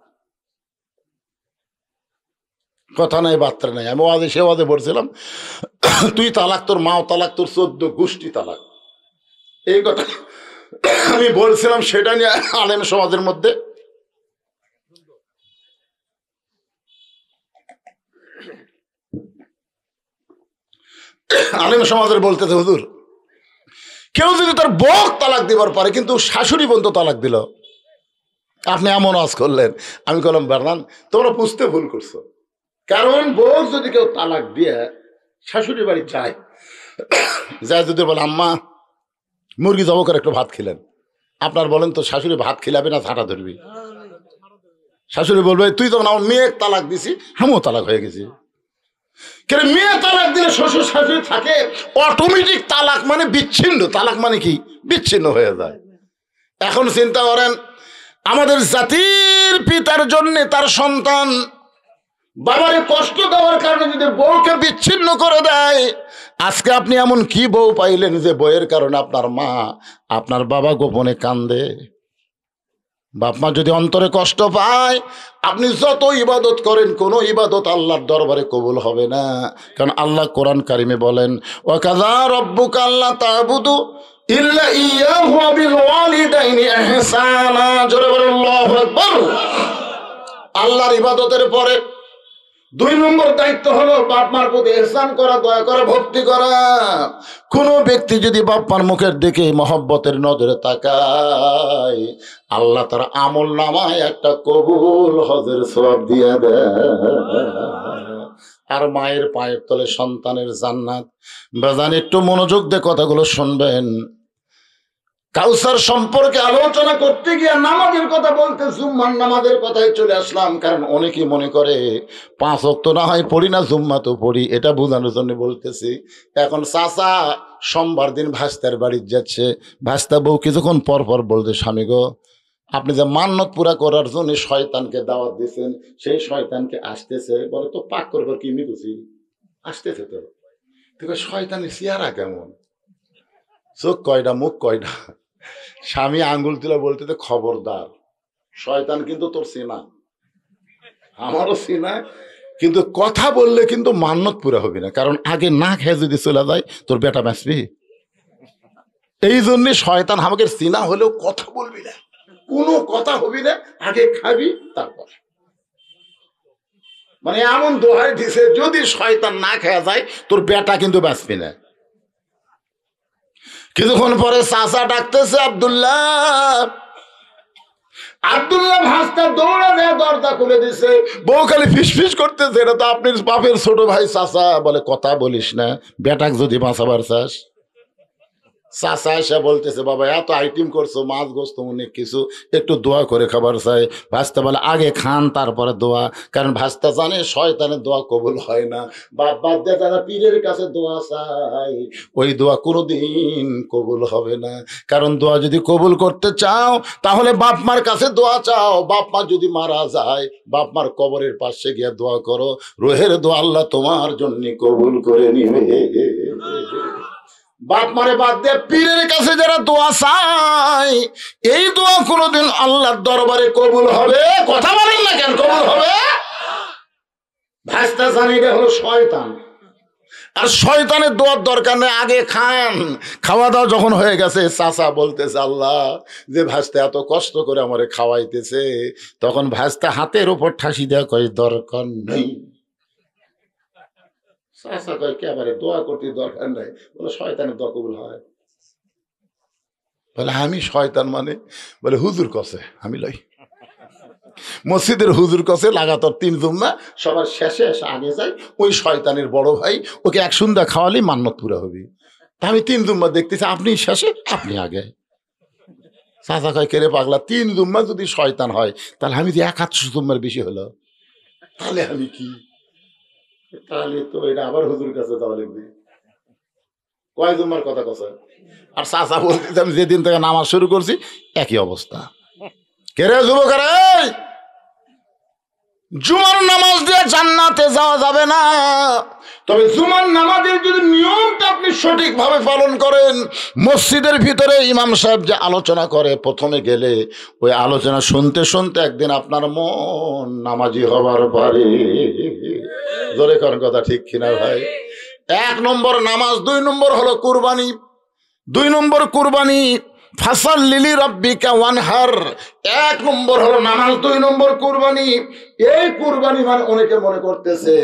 কথা নাই বার্তা নাই। আমি ওয়াজে সে ওয়াজে পড়ছিলাম, তুই তালাক, তোর মাও তালাক, তোর 14 গোষ্ঠী তালাক। এই কথা আমি বলছিলাম, সেটা নিয়ে আলেম সমাজের মধ্যে বলতেছে, হুজুর কেউ যদি তার বউ তালাক দিবার পারে, কিন্তু শাশুড়ি পর্যন্ত তালাক দিল, আপনি এমন আজ করলেন। আমি বললাম, বারনান তোমরা বুঝতে ভুল করছো। কারণ বউ যদি কেউ তালাক দিয়ে শাশুড়ি বাড়ি যায়, যদি বলে আম্মা মুরগি জব করে একটু ভাত খেলেন, আপনার বলেন তো শাশুড়ি ভাত খিলাবে না ঝাঁটা ধরবি? শাশুড়ি বলবে, তুই তখন আমার মেয়ে তালাক দিছি, আমিও তালাক হয়ে গেছি। কেন মেয়ে তালাক দিলে শ্বশুর শাশুড়ি থাকে, অটোমেটিক তালাক মানে বিচ্ছিন্ন। তালাক মানে কি? বিচ্ছিন্ন হয়ে যায়। এখন চিন্তা করেন, আমাদের জাতির পিতার জন্য তার সন্তান বাবারে কষ্ট দেওয়ার কারণে যদি বউকে বিচ্ছিন্ন করে দেয়, আজকে আপনি এমন কি বউ পাইলেন যে বউয়ের কারণে আপনার মা আপনার বাবা গোপনে কান্দে? বাপ মা যদি অন্তরে কষ্ট পায়, আপনি যত ইবাদত করেন কোনো ইবাদত আল্লাহর দরবারে কবুল হবে না। কারণ আল্লাহ কোরআন কারিমে বলেন, ওয়াকাযা রাব্বুকা আল্লা তা'বুদু ইল্লা ইয়্যাহু ওয়া বিল ওয়ালিদাইনি ইহসানা। জোরে বলেন আল্লাহু আকবার। আল্লাহর ইবাদতের পরে 2 নম্বর দায়িত্ব হলো বাপ মার প্রতি ইহসান করা, দয়া করা, ভক্তি করা। কোন ব্যক্তি যদি বাপ মার মুখের দিকে মহব্বতের নজরে তাকায়, আল্লাহ তার আমল নামায় একটা কবুল হজের সওয়াব দিয়ে দেয়। আর মায়ের পায়ের তলে সন্তানের জান্নাত। বাজান একটু মনোযোগ দিয়ে কথাগুলো শুনবেন। কাউসার সম্পর্কে আলোচনা করতে গিয়ে নামাজের কথা বলতে জুম্মার নামাজের কথাই চলে আসলাম। কারণ অনেকেই মনে করে 5 ওয়াক্ত না হয় পড়ি না, জুম্মা তো পড়ি, এটা বোঝানোর জন্য বলতেছি। এখন চাচা সোমবার দিন ভাস্তার বাড়ি যাচ্ছে, ভাস্তা বউ কিছুক্ষণ পর পর বলতে, স্বামী গো, আপনি যে মান্নত পুরা করার জন্য শয়তানকে দাওয়াত দিয়েছেন, সেই শয়তানকে আসতেছে। বলে তো পাক করবার কি আমি বুঝি, আসতেছে তো। শয়তানের চেহারা কেমন, চোখ কয়টা, মুখ কয়টা? স্বামী আঙ্গুল তুলে বলতে, খবরদার, শয়তান কিন্তু তোর চেনা, আমারও চেনা, কিন্তু কথা বললে কিন্তু মান্নত পুরা হবে না। কারণ আগে না খেয়ে যদি চলে যায় তোর বেটা বাঁচবি। এই জন্য শয়তান আমাকে চেনা হলেও কথা বলবি না, কোনো কথা হবি না, আগে খাবি তারপর। মানে এমন দোহাই দিছে, যদি শয়তান না খেয়ে যায় তোর বেটা কিন্তু বাঁচবি না। কিছুক্ষণ পরে চাচা ডাকতেছে, আব্দুল্লাহ। আব্দুল্লাহ ভাস্তা দৌড়া দেয়া দরজা খুলে দিছে। বউ খালি ফিসফিস করতেছে, এটা তো আপনার বাপের ছোট ভাই চাচা। বলে কথা বলিস না, বেটাক যদি বাঁচাবার চাস। চাচা এসে বলতেছে, বাবা এত আইটেম করছো, মাছ গোস্ত অনেক কিছু, একটু দোয়া করে খাবার চাই। ভাস্তা বলে, আগে খান তারপরে দোয়া। কারণ ভাস্তা জানে শয়তানের দোয়া কবুল হয় না। বাপ বাদ দিয়ে তারা পীরের কাছে দোয়া চাই, ওই দোয়া কোনোদিন কবুল হবে না। কারণ দোয়া যদি কবুল করতে চাও তাহলে বাপ মার কাছে দোয়া চাও। বাপ মা যদি মারা যায়, বাপ মার কবরের পাশে গিয়ে দোয়া করো, রোহের দোয়া আল্লাহ তোমার জন্য কবুল করে নিবে। বাপ মারে বাদ দিয়ে পীরের কাছে যারা দোয়া চায়, এই দোয়া কোনোদিন আল্লাহর দরবারে কবুল হবে? কথা বলেন না কেন, কবুল হবে? ভাস্তা জানি এটা হলো শয়তান, আর শয়তানের দোয়ার দরকার নেই, আগে খান। খাওয়া দাওয়া যখন হয়ে গেছে, চাচা বলতেছে, আল্লাহ যে ভাস্তা এত কষ্ট করে আমারে খাওয়াইতেছে, তখন ভাস্তা হাতের উপর ঠাসি দেওয়া কয়, দরকার নেই। চাচা কয়, একেবারে দোয়া করতে দরকার নাই। বলে শয়তানের দোয়া কবুল হয়? বলে আমি শয়তান মানে? বলে হুজুর কসে আমি লই, মসজিদের হুজুর কসে লাগাতার 3 জুম্মা, সবার শেষে এসে আগে যাই, ওই শয়তানের বড় ভাই ওকে 1 সন্ধ্যা খাওয়ালেই মান্নত পুরা হবে। তা আমি 3 জুম্মা দেখতেছি, আপনি শেষে আপনি আগে। চাচা কয়, কেরে পাগলা, 3 জুম্মা যদি শয়তান হয়, তাহলে আমি যে 100 জুম্মার বেশি হলো, তাহলে আমি কি? তাহলে তো এটা আবার হুজুর কাছে যাওয়া লাগবে। কয় জুম্মার কথা কথা? আর চাচা বলতে, আমি যেদিন থেকে নামাজ শুরু করছি একই অবস্থা। কেরে যুবকেরা, জুমার নামাজ দিয়ে জান্নাতে যাওয়া যাবে না। তবে জুমার নামাজের যদি নিয়মটা আপনি সঠিকভাবে পালন করেন, মসজিদের ভিতরে ইমাম সাহেব যে আলোচনা করে প্রথমে গেলে, ওই আলোচনা শুনতে শুনতে একদিন আপনার মন নামাজি হবার পারে। জোরে কোন কথা ঠিক কিনা ভাই? 1 নম্বর নামাজ, 2 নম্বর হলো কুরবানি। 2 নম্বর কুরবানি, ফাসাল্লি রাব্বিকা ওয়ানহার। 1 নম্বর হলো নামাজ, 2 নম্বর কুরবানি। এই কুরবানি মানে অনেকে মনে করতেছে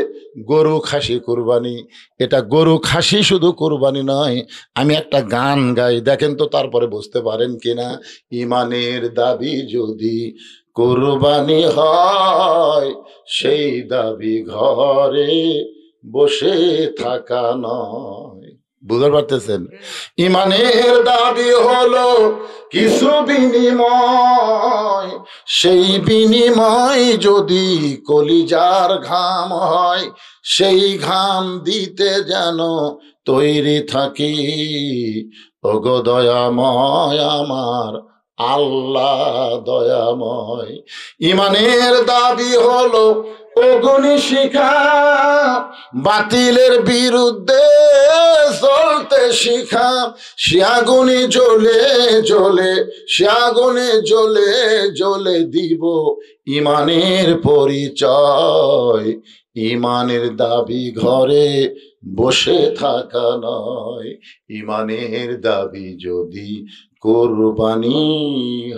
গরু খাসি কুরবানি। এটা গরু খাসি শুধু কুরবানি নয়। আমি একটা গান গাই, দেখেন তো তারপরে বুঝতে পারেন কিনা। ইমানের দাবি যদি কুরবানি হয়, সেই দাবি ঘরে বসে থাকা নয়। বুঝতে পারতেছেন? ইমানের দাবি হলো কিছু বিনিময়, সেই বিনিময় যদি কলিজার ঘাম হয়, সেই ঘাম দিতে যেন তৈরি থাকি। ওগো দয়াময় আমার আল্লাহ দয়াময়। ইমানের দাবি হলো অগ্নি শিখা বাতিলের বিরুদ্ধে চলতে শিখা, সে আগুনে জ্বলে জ্বলে, সে আগুনে জ্বলে জ্বলে দিব ইমানের পরিচয়। ইমানের দাবি ঘরে বসে থাকা নয়, ইমানের দাবি যদি কুরবানি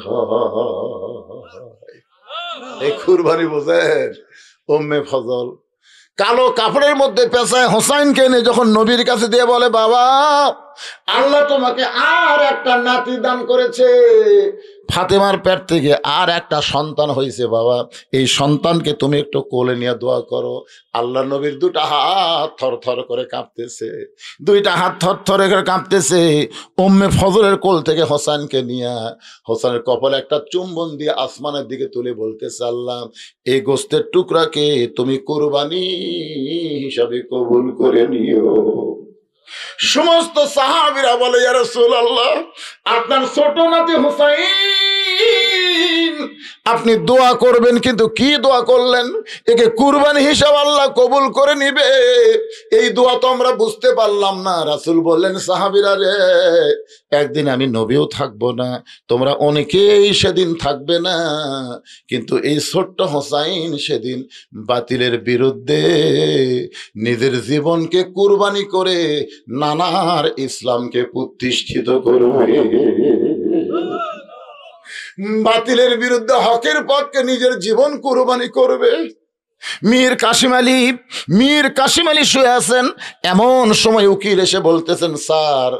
হয়। এই কুরবানি বোঝেন? উম্মে ফজল কালো কাপড়ের মধ্যে পেঁচায় হোসাইনকে এনে যখন নবীর কাছে দিয়ে বলে, বাবা আল্লাহ তোমাকে আর একটা নাতি দান করেছে, ফাতেমার পেট থেকে আর একটা সন্তান হয়েছে বাবা, এই সন্তানকে তুমি একটু কোলে নিয়ে দোয়া করো। আল্লাহ নবীর দুটা হাত থর থর করে কাঁপতেছে, দুইটা হাত থর থর করে কাঁপতেছে। উম্মে ফজলের কোল থেকে হোসেনকে নিয়ে হোসেনের কপালে একটা চুম্বন দিয়ে আসমানের দিকে তুলে বলতেছে, আল্লাহ এই গোস্তের টুকরাকে তুমি কুরবানি হিসাবে কবুল করে নিও। সমস্ত সাহাবীরা বলে, ইয়া রাসূলুল্লাহ, আপনার ছোট নাতি হুসাইন আপনি দোয়া করবেন, কিন্তু কি দোয়া করলেন? একে কুরবানি হিসাব আল্লাহ কবুল করে নিবে, এই দোয়া তো আমরা বুঝতে পারলাম না। রাসূল বললেন, সাহাবীরা রে, একদিন আমি নবীও থাকবো না, তোমরা অনেকেই সেদিন থাকবে না, কিন্তু এই ছোট্ট হোসাইন সেদিন বাতিলের বিরুদ্ধে নিজের জীবনকে কুরবানি করে নানার ইসলামকে প্রতিষ্ঠিত করবে, বাতিলের বিরুদ্ধে হকের পক্ষে নিজের জীবন কুরবানি করবে। মীর কাশিম আলী শুয়ে আছেন, এমন সময় উকিল এসে বলতেছেন, স্যার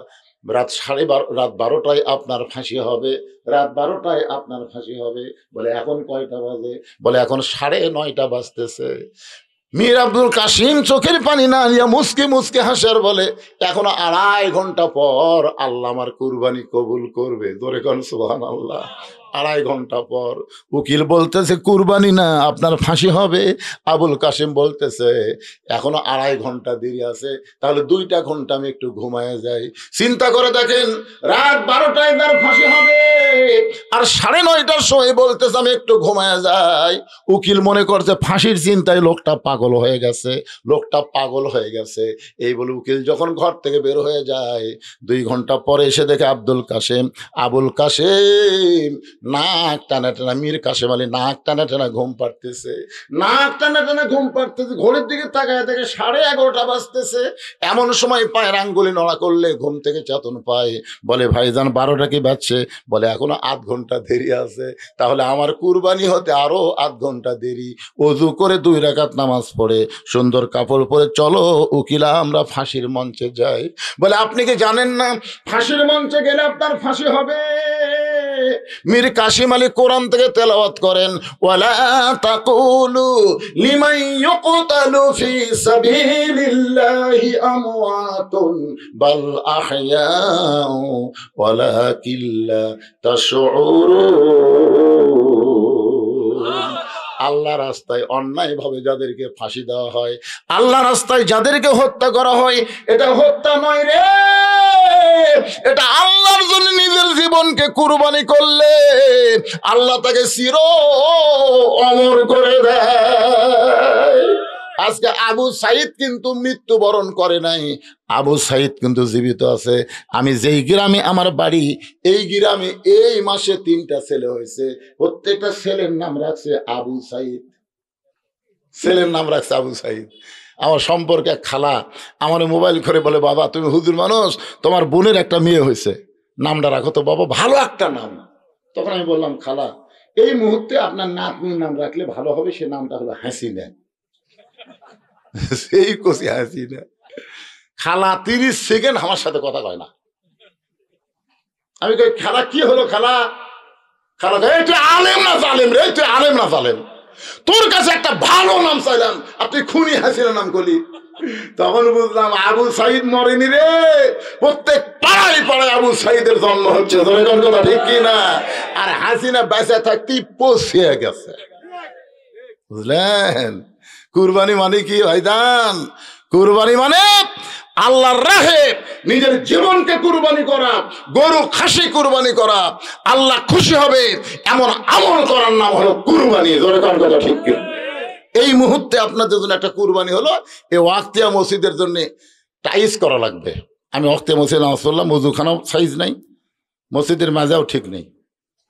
রাত 12টায় আপনার ফাঁসি হবে, রাত 12টায় আপনার ফাঁসি হবে। বলে এখন কয়টা বাজে? বলে এখন 9:30 বাজতেছে। মীর আব্দুল কাসিম চোখের পানি না নিয়ে মুসকে মুসকে হাসার বলে, এখনো 2.5 ঘন্টা পর আল্লাহ আমার কুরবানি কবুল করবে। জোরে কোন সুবহানাল্লাহ। 2.5 ঘন্টা পর। উকিল বলতেছে কুরবানি না, আপনার ফাঁসি হবে। আবুল কাসিম বলতেছে এখনো 2.5 ঘন্টা দেরি আছে, তাহলে 2টা ঘন্টা আমি একটু ঘুমায় যাই। চিন্তা করে দেখেন, রাত 12টায় তার ফাঁসি হবে, আর 9:30টার সময় বলতেছে আমি একটু ঘুমায় যাই। উকিল মনে করছে ফাঁসির চিন্তায় লোকটা পাগল হয়ে গেছে, লোকটা পাগল হয়ে গেছে। এই বলে উকিল যখন ঘর থেকে বের হয়ে যায়, 2 ঘন্টা পরে এসে দেখে আবুল কাসেম নাক টানা টানা, মীর কাসেম আলী নাক টানা টানা ঘুম পাড়তেছে, ঘড়ির দিকে তাকায় দেখে 11:30 বাজতেছে। এমন সময় পায়ের আঙ্গুলি নড়া করলে ঘুম থেকে চেতন পায়। বলে ভাইজান 12টা কি বাজছে? বলে এখনো 8 ঘন্টা দেরি আছে, তাহলে আমার কুরবানি হতে আরো 8 ঘন্টা দেরি। ওযু করে 2 রাকাত নামাজ পড়ে সুন্দর কাপড় পরে চলো উকিলা আমরা ফাঁসির মঞ্চে যাই। বলে আপনি কি জানেন না ফাঁসির মঞ্চে গেলে আপনার ফাঁসি হবে? মীর কাসিম আলী কোরআন থেকে তেলাওয়াত করেন, ওয়ালা তাকুলু লিমান ইউকতালু ফি সাবিলিল্লাহি আমওয়াতুন বাল আহইয়াউ ওয়ালাকিন লা তাশউরুন। আল্লাহ রাস্তায় অন্যায় ভাবে যাদেরকে ফাঁসি দেওয়া হয়, আল্লাহ রাস্তায় যাদেরকে হত্যা করা হয়, এটা হত্যা নয় রে, এটা আল্লাহর জন্য নিজের জীবনকে কুরবানি করলে আল্লাহ তাকে চির অমর করে দেয়। আজকে আবু সাইদ কিন্তু মৃত্যুবরণ করে নাই, আবু সাইদ কিন্তু জীবিত আছে। আমি যেই গ্রামে আমার বাড়ি, এই গ্রামে এই মাসে 3টা ছেলে হয়েছে, প্রত্যেকটা ছেলের নাম রাখছে আবু সাইদ, ছেলের নাম রাখছে আবু সাইদ। আমার সম্পর্কে এক খালা আমার মোবাইল করে বলে, বাবা তুমি হুজুর মানুষ, তোমার বোনের একটা মেয়ে হয়েছে, নামটা রাখো তো বাবা, ভালো একটা নাম। তখন আমি বললাম, খালা এই মুহূর্তে আপনার নাতনির নাম রাখলে ভালো হবে, সে নামটা হলো হাসিনা। সেই কষি হাসিনা। খালা 30 সেকেন্ড আমার সাথে কথা কয় না। আমি কই খালা কি হলো খালা? খালা তুই আলেম না জালেম রে, তুই আলেম না জালেম, তোর কাছে একটা ভালো নাম চাইলাম আর তুই খুনি হাসিনা নাম করলি। তখন বুঝলাম আবু সাইদ মরেনি রে, প্রত্যেক পাড়ায় পাড়ায় আবু সাইদের জন্ম হচ্ছে, কথা ঠিক কিনা? আর হাসিনা বেঁচে থাকতেই পৌঁছে গেছে। বুঝলেন? কুরবানি মানে কি ভাইজান? কুরবানি মানে আল্লাহর রাহে নিজের জীবনকে কুরবানি করা, গরু খাসি কুরবানি করা, আল্লাহ খুশি হবে এমন আমল করার নাম হলো কুরবানি। জোরে কোন কথা ঠিক কি? এই মুহূর্তে আপনাদের জন্য একটা কুরবানি হলো, এই ওয়াক্তিয়া মসজিদের জন্য টাইস করা লাগবে। আমি ওয়াক্তিয়া মসজিদ নামাজ পড়লাম, ওযুখানাও সাইজ নাই, মসজিদের মাজাও ঠিক নেই,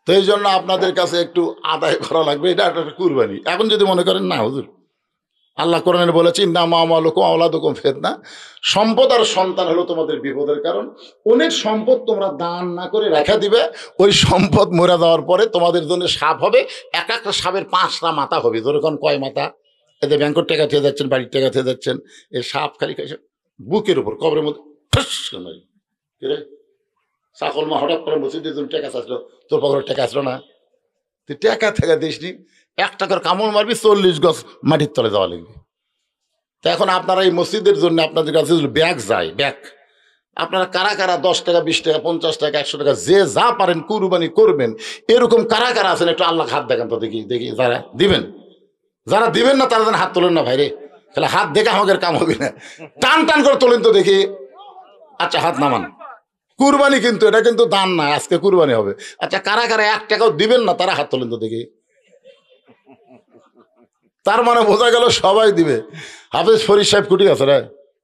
তো এই জন্য আপনাদের কাছে একটু আদায় করা লাগবে, এটা একটা কুরবানি। এখন যদি মনে করেন না হুজুর, আল্লাহ কোরআনে বলেছে ইন্নামা আমওয়ালুকুম আওলাদুকুম ফিতনা, সম্পদ আর সন্তান হলো তোমাদের বিপদের কারণ। অনেক সম্পদ তোমরা দান না করে রেখে দিবে, ওই সম্পদ মরে যাওয়ার পরে তোমাদের জন্য সাপ হবে, এক একটা সাপের 5টা মাথা হবে। যেরকম কয় মাথা, এতে ব্যাংকের টাকা থেকে যাচ্ছেন, বাড়ির টাকা থেকে যাচ্ছেন, এই সাপ খালি খাইছে বুকের উপর কবরের মধ্যে সকল মা হঠাৎ করে মসজিদের জন্য টাকা আসলো, তোর পকেটের টাকা আসলো না, তুই টাকা থেকে দিসনি, 1 টাকার কামড় মারবি 40 গজ মাটির তলে যাওয়া লাগবে। তো এখন আপনারা এই মসজিদের জন্য আপনাদের কাছে ব্যাগ যায়, ব্যাগ আপনারা কারা কারা 10 টাকা 20 টাকা 50 টাকা 100 টাকা যে যা পারেন কুরবানি করবেন, এরকম কারা কারা আছেন একটু আল্লাহ হাত দেখান তো দেখি, দেখি যারা দিবেন, যারা দিবেন না তারা যেন হাত তোলেন না ভাইরে, তাহলে হাত দেখে আমাদের কাম হবে না, টান টান করে তোলেন তো দেখি। আচ্ছা হাত নামান, কুরবানি কিন্তু এটা কিন্তু দান না, আজকে কুরবানি হবে। আচ্ছা কারা কারা 1 টাকাও দিবেন না তারা হাত তোলেন তো দেখি। তার মানে বোঝা গেল সবাই দিবে। হাফেজ ফরিদ সাহেব কুটি আছে রে,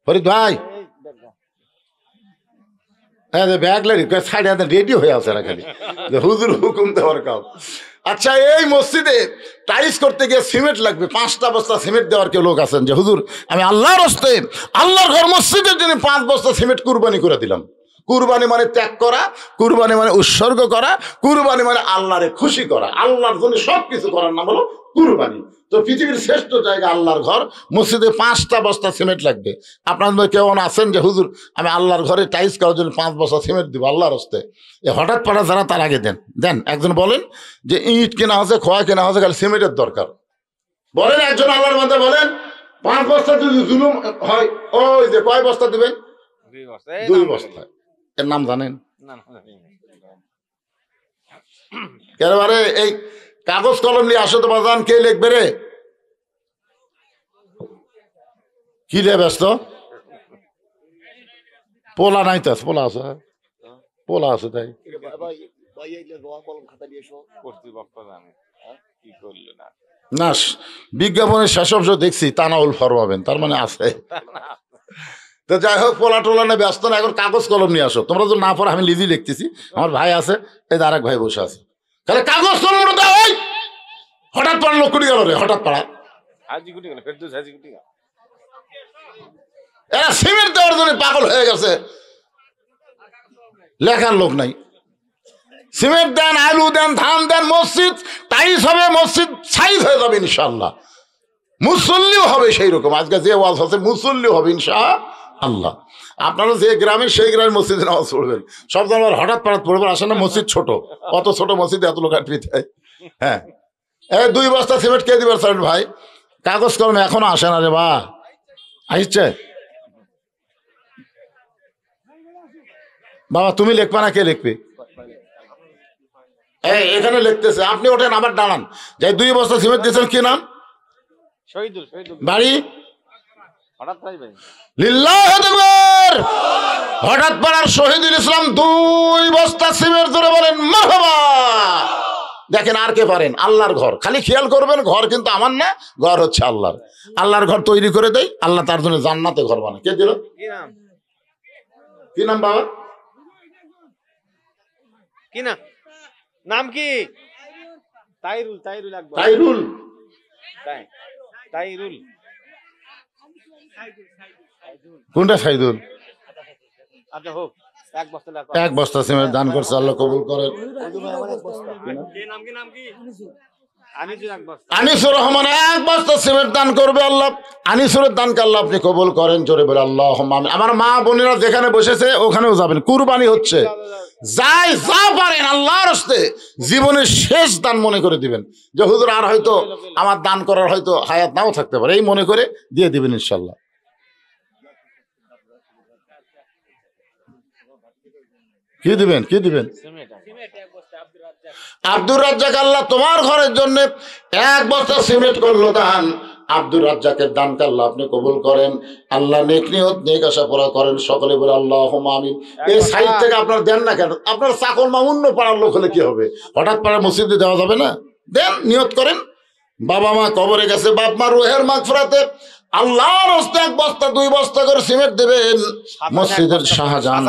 ফরিদ ভাই ব্যাগ লাগি সাইডে রেডি হয়ে আছে না খালি হুজুর হুকুম দেওয়ার কাম। আচ্ছা এই মসজিদে টাইলস করতে গিয়ে সিমেন্ট লাগবে, 5টা বস্তা সিমেন্ট দেওয়ার কেউ লোক আছেন যে হুজুর আমি আল্লাহর রাস্তে আল্লাহর ঘর মসজিদের জন্য 5 বস্তা সিমেন্ট কুরবানি করে দিলাম। কুরবানি মানে ত্যাগ করা, কুরবানি মানে উৎসর্গ করা, কুরবানি মানে আল্লাহরে খুশি করা, আল্লাহর জন্য সবকিছু করার নাম হলো কুরবানি। তো পৃথিবীর শ্রেষ্ঠ জায়গা আল্লাহর ঘর, মসজিদে 5টা বস্তা সিমেন্ট লাগবে। আপনাদের কেউ আছেন যে হুজুর আমি আল্লাহর ঘরে টাইলস করার জন্য 5 বস্তা সিমেন্ট দিব আল্লাহর রাস্তে, হঠাৎ পাড়া যারা তার আগে দেন দেন। একজন বলেন যে ইট কেনা হচ্ছে, খোয়া কেনা হচ্ছে, খালি সিমেন্টের দরকার। বলেন একজন আল্লাহর মধ্যে বলেন 5 বস্তা যদি জুলুম হয়, ওই যে কয় বস্তা দিবেন? 2 বস্তা। এর নাম জানেন? এবারে এই কাগজ কলম নিয়ে আসো তো বাজান, কে লিখবে রে? কি রে ব্যস্ত? পোলা নাই তো, পোলা আছে, পোলা আছে তাই না। বিজ্ঞাপনের শেষাংশ দেখছি তানাউল ফরমাবেন, তার মানে আছে। তো যাই হোক, পোলা টোলা নিয়ে ব্যস্ত না, এখন কাগজ কলম নিয়ে আসো। তোমরা তো না পড়ো, আমি নিজেই লিখতেছি, আমার ভাই আছে, এই আরেক ভাই বসে আছে, তাহলে কাগজ কলম দাও। হঠাৎ পাড়া লোক কুটি গেল রে, হঠাৎ পাড়া এরা সিমেন্ট দেওয়ার জন্য পাগল হয়ে গেছে, লেখার লোক নাই। সিমেন্ট দেন, আলু দেন, ধান দেন, মসজিদ টাইস হবে, মসজিদ সাইজ হয়ে যাবে ইনশাআল্লাহ, মুসল্লিও হবে সেই রকম। আজকে যে ওয়াজ হচ্ছে মুসল্লিও হবে ইনশাআল্লাহ। আপনারা যে গ্রামে সেই গ্রামের মসজিদে নামাজ পড়বেন, সব জায়গায় হঠাৎ পাড়াত পড়বেন। আসলে না মসজিদ ছোট, অত ছোট মসজিদে এত লোক আটবিতে হয়। হ্যাঁ, এই 2 বস্তা সিমেন্ট কে দিবার স্যার ভাই? কাগজ কলম এখনো আসে না রে বা, আসছে বাবা, তুমি লিখবা না কে লিখবে? এখানে লিখতেছে, আপনি ওঠেন আবার দাঁড়ান। যাই 2 বস্তা সিমেন্ট দিয়েছেন, কি নাম? বাড়ি হঠাৎ পাড়ার শহীদুল ইসলাম 2 বস্তা সিমেন্ট ধরে বলেন মারহাবা। দেখেন আর কে পারেন? আল্লাহর ঘর, খালি খেয়াল করবেন ঘর কিন্তু আমার না, ঘর হচ্ছে আল্লাহর। আল্লাহর ঘর তৈরি করে দেয়, আল্লাহ তার জন্য জান্নাতে ঘর বানায়। কে দিল? কি নাম বাবা? কি না নাম? কি? তাইরুল। তাইরুল আকবর। তাইরুল? তাইরুল কোনটা সাইদুল? আচ্ছা হোক, 1 বস্তা সিমেন্ট দান করছে, আল্লাহ কবুল করেন। আনিসুর রহমান 1 বস্তা সিমেন্ট দান করবে আল্লাহ। আনিসুরের দানকে আল্লাহ আপনি কবুল করেন, জোরে বলে আল্লাহুম্মা আমিন। আমার মা বোনেরা যেখানে বসেছে ওখানেও যাবেন, কুরবানি হচ্ছে, যাই যা পারেন আল্লাহর রাস্তে জীবনের শেষ দান মনে করে দিবেন, যে হুজুর আর হয়তো আমার দান করার হয়তো হায়াত নাও থাকতে পারে, এই মনে করে দিয়ে দিবেন ইনশাল্লাহ। কি দিবেন? কি দিবেন? আব্দুর রাজ্জাক, আল্লাহ তোমার ঘরের জন্য 1 বস্তা সিমেন্ট করলো দান। আব্দুর রাজ্জাকের দানকে আল্লাহ আপনি কবুল করেন, আল্লাহ নেক নিয়ত নেক আশা পুরা করেন। সকলে বলে আল্লাহুম্মা আমিন। এই সাইড থেকে আপনার দেন না কেন? আপনার চাকর মামুন্য পাড়ার লোক হলে কি হবে? হঠাৎ পাড়ার মসজিদে দেওয়া যাবে না? দেন, নিয়ত করেন, বাবা মা কবরে গেছে, বাপ মা রুহের মাগফিরাতে আল্লাহর হস্তে 1 বস্তা 2 বস্তা করে সিমেন্ট দেবেন। মসজিদের শাহজাহান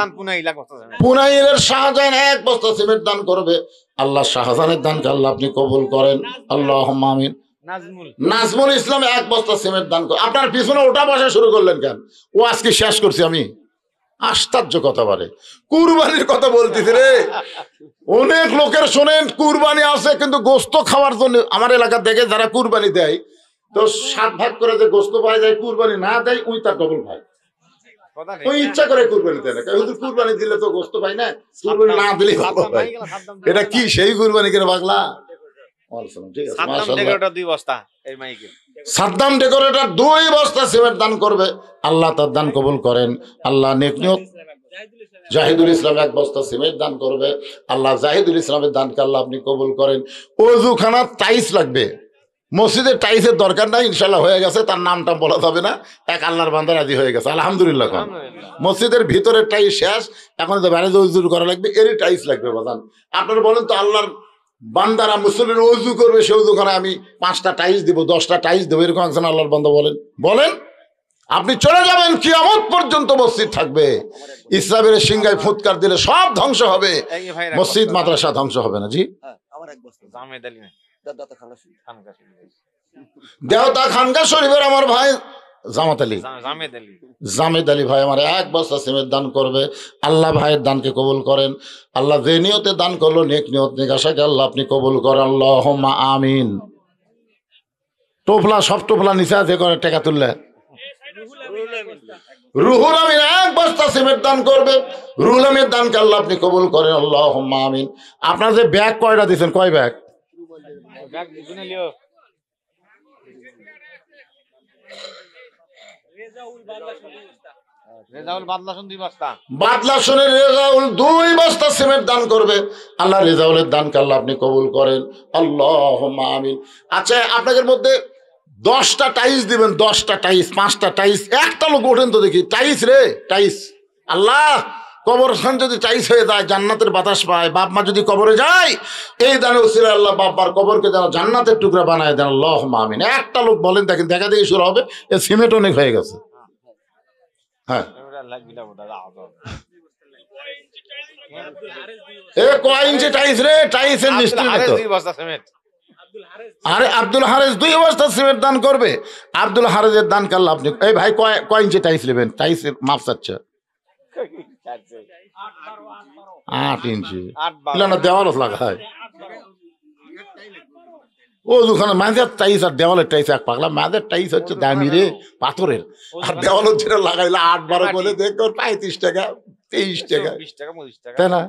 পুনাইরের শাহজাহান 1 বস্তা সিমেন্ট দান করবে। আল্লাহ শাহজাহানের দানকে আল্লাহ আপনি কবুল করেন, আল্লাহুম্মা আমিন। নাজমুল ইসলাম 1 বস্তা সিমেন্ট দান করে। আপনার পিছনে ওটা বসা শুরু করলেন কেন? ও আজকে শেষ করছি আমি। আশ্চর্য কথা বলে, কুরবানির কথা বলতেছি রে। অনেক লোকের শোনেন কুরবানি আছে কিন্তু গোস্ত খাওয়ার জন্য। আমার এলাকা থেকে যারা কুরবানি দেয় তো 7 ভাগ করে যে গোস্ত পাওয়া যায়, কুরবানি না দেয় ওই তার ডবল ভাগ। ওই ইচ্ছা করে কুরবানি দেয় না, হুজুর কুরবানি দিলে তো গোস্ত পাই না, কুরবানি না দিলে ভালো হয়। এটা কি সেই কুরবানি করে পাগলা? সাদ্দাম ডেকোরেটর 2 বস্তা সিমেন্ট দান করবে, আল্লাহ তার দান কবুল করেন। আল্লাহ নেক নিয়ত জাহিদুল ইসলাম 1 বস্তা সিমেন্ট দান করবে, আল্লাহ জাহিদুল ইসলামের দানকে আল্লাহ আপনি কবুল করেন। ওযুখানা টাইলস লাগবে, মসজিদের টাইলসের দরকার নাই, ইনশাল্লাহ হয়ে গেছে। তার নামটা বলা যাবে না, এক আল্লাহর বান্দা রাজি হয়ে গেছে, আলহামদুলিল্লাহ। মসজিদের ভিতরের টাইলস শেষ, এখন তো বাইরে ওযু করা লাগবে, এরই টাইলস লাগবে বাজান। আপনারা বলেন তো আল্লাহর বান্দারা মুসলিমের ওযু করবে, সে ওযুখানে আমি 5টা টাইলস দিব, 10টা টাইলস দেবো, এরকম একজন আল্লাহর বান্দা বলেন? বলেন। আপনি চলে যাবেন, কিয়ামত পর্যন্ত মসজিদ থাকবে। ইসলামের সিংহায় ফুৎকার দিলে সব ধ্বংস হবে, মসজিদ মাদ্রাসা ধ্বংস হবে না। জি, দেওতা খানকা শরীফের আমার ভাই জামেদ আলী ভাই আমার 1 বস্তা সিমেন্ট দান করবে, আল্লাহ ভাইয়ের দানকে কবুল করেন। আল্লাহ যে নিয়তে দান করলো নেক নিয়ত নেক আশাকে আল্লাহ আপনি কবুল করেন, আল্লাহুম্মা আমিন। টোপলা সব টোপলা নিচে আছে করে টাকা তুললে। রুহুল আমিন 1 বস্তা সিমেন্ট দান করবে, রুহুল আমিনের দানকে আল্লাহ আপনি কবুল করেন, আল্লাহুম্মা আমিন। আপনার যে ব্যাগ কয়টা দিয়েছেন, কয় ব্যাগ? বাদলাসনের রেজাউল 2 বস্তা সিমেন্ট দান করবে, আল্লাহ রেজাউলের দানকে আল্লাহ আপনি কবুল করেন, আল্লাহুম্মা আমিন। আচ্ছা, আপনাদের মধ্যে 10টা টাইলস দিবেন, 10টা টাইলস, 5টা টাইলস। একটা লোক ওঠেন তো দেখি, টাইলস রে টাইলস। আল্লাহ কবরস্থান যদি টাইলস হয়ে যায়, জান্নাতের বাতাস পায়। বাপ মা যদি কবরে যায়, এই দানে উসিলা আল্লাহ বাবার কবরকে যেন জান্নাতের টুকরা বানায় দেন, আল্লাহুম্মা আমিন। একটা লোক বলেন, দেখেন দেখা দেখি শুরু হবে। এ সিমেন্ট অনেক হয়ে গেছে। হ্যাঁ, কয় ইঞ্চি টাইলস রে? টাইলসের মিস্ত্রি তো। আরে আব্দুল হারেস 2 বস্তা সিমেন্ট দান করবে, আব্দুল হারেসের দান কাল্লা আপনি। এই ভাই কয় ইঞ্চি টাইলস নেবেন? টাইলসের মাপ চাচ্ছে 8 ইঞ্চি। দেওয়াল লাগায় ও দুখানে মাঝের টাইস আর দেওয়ালের টাইস এক পাগলা। মাঝের টাইস হচ্ছে দামি রে, পাথরের, আর দেওয়ালের যেটা লাগাইলে 8-12 বলে দেখো 35 টাকা 23 টাকা, তাই না?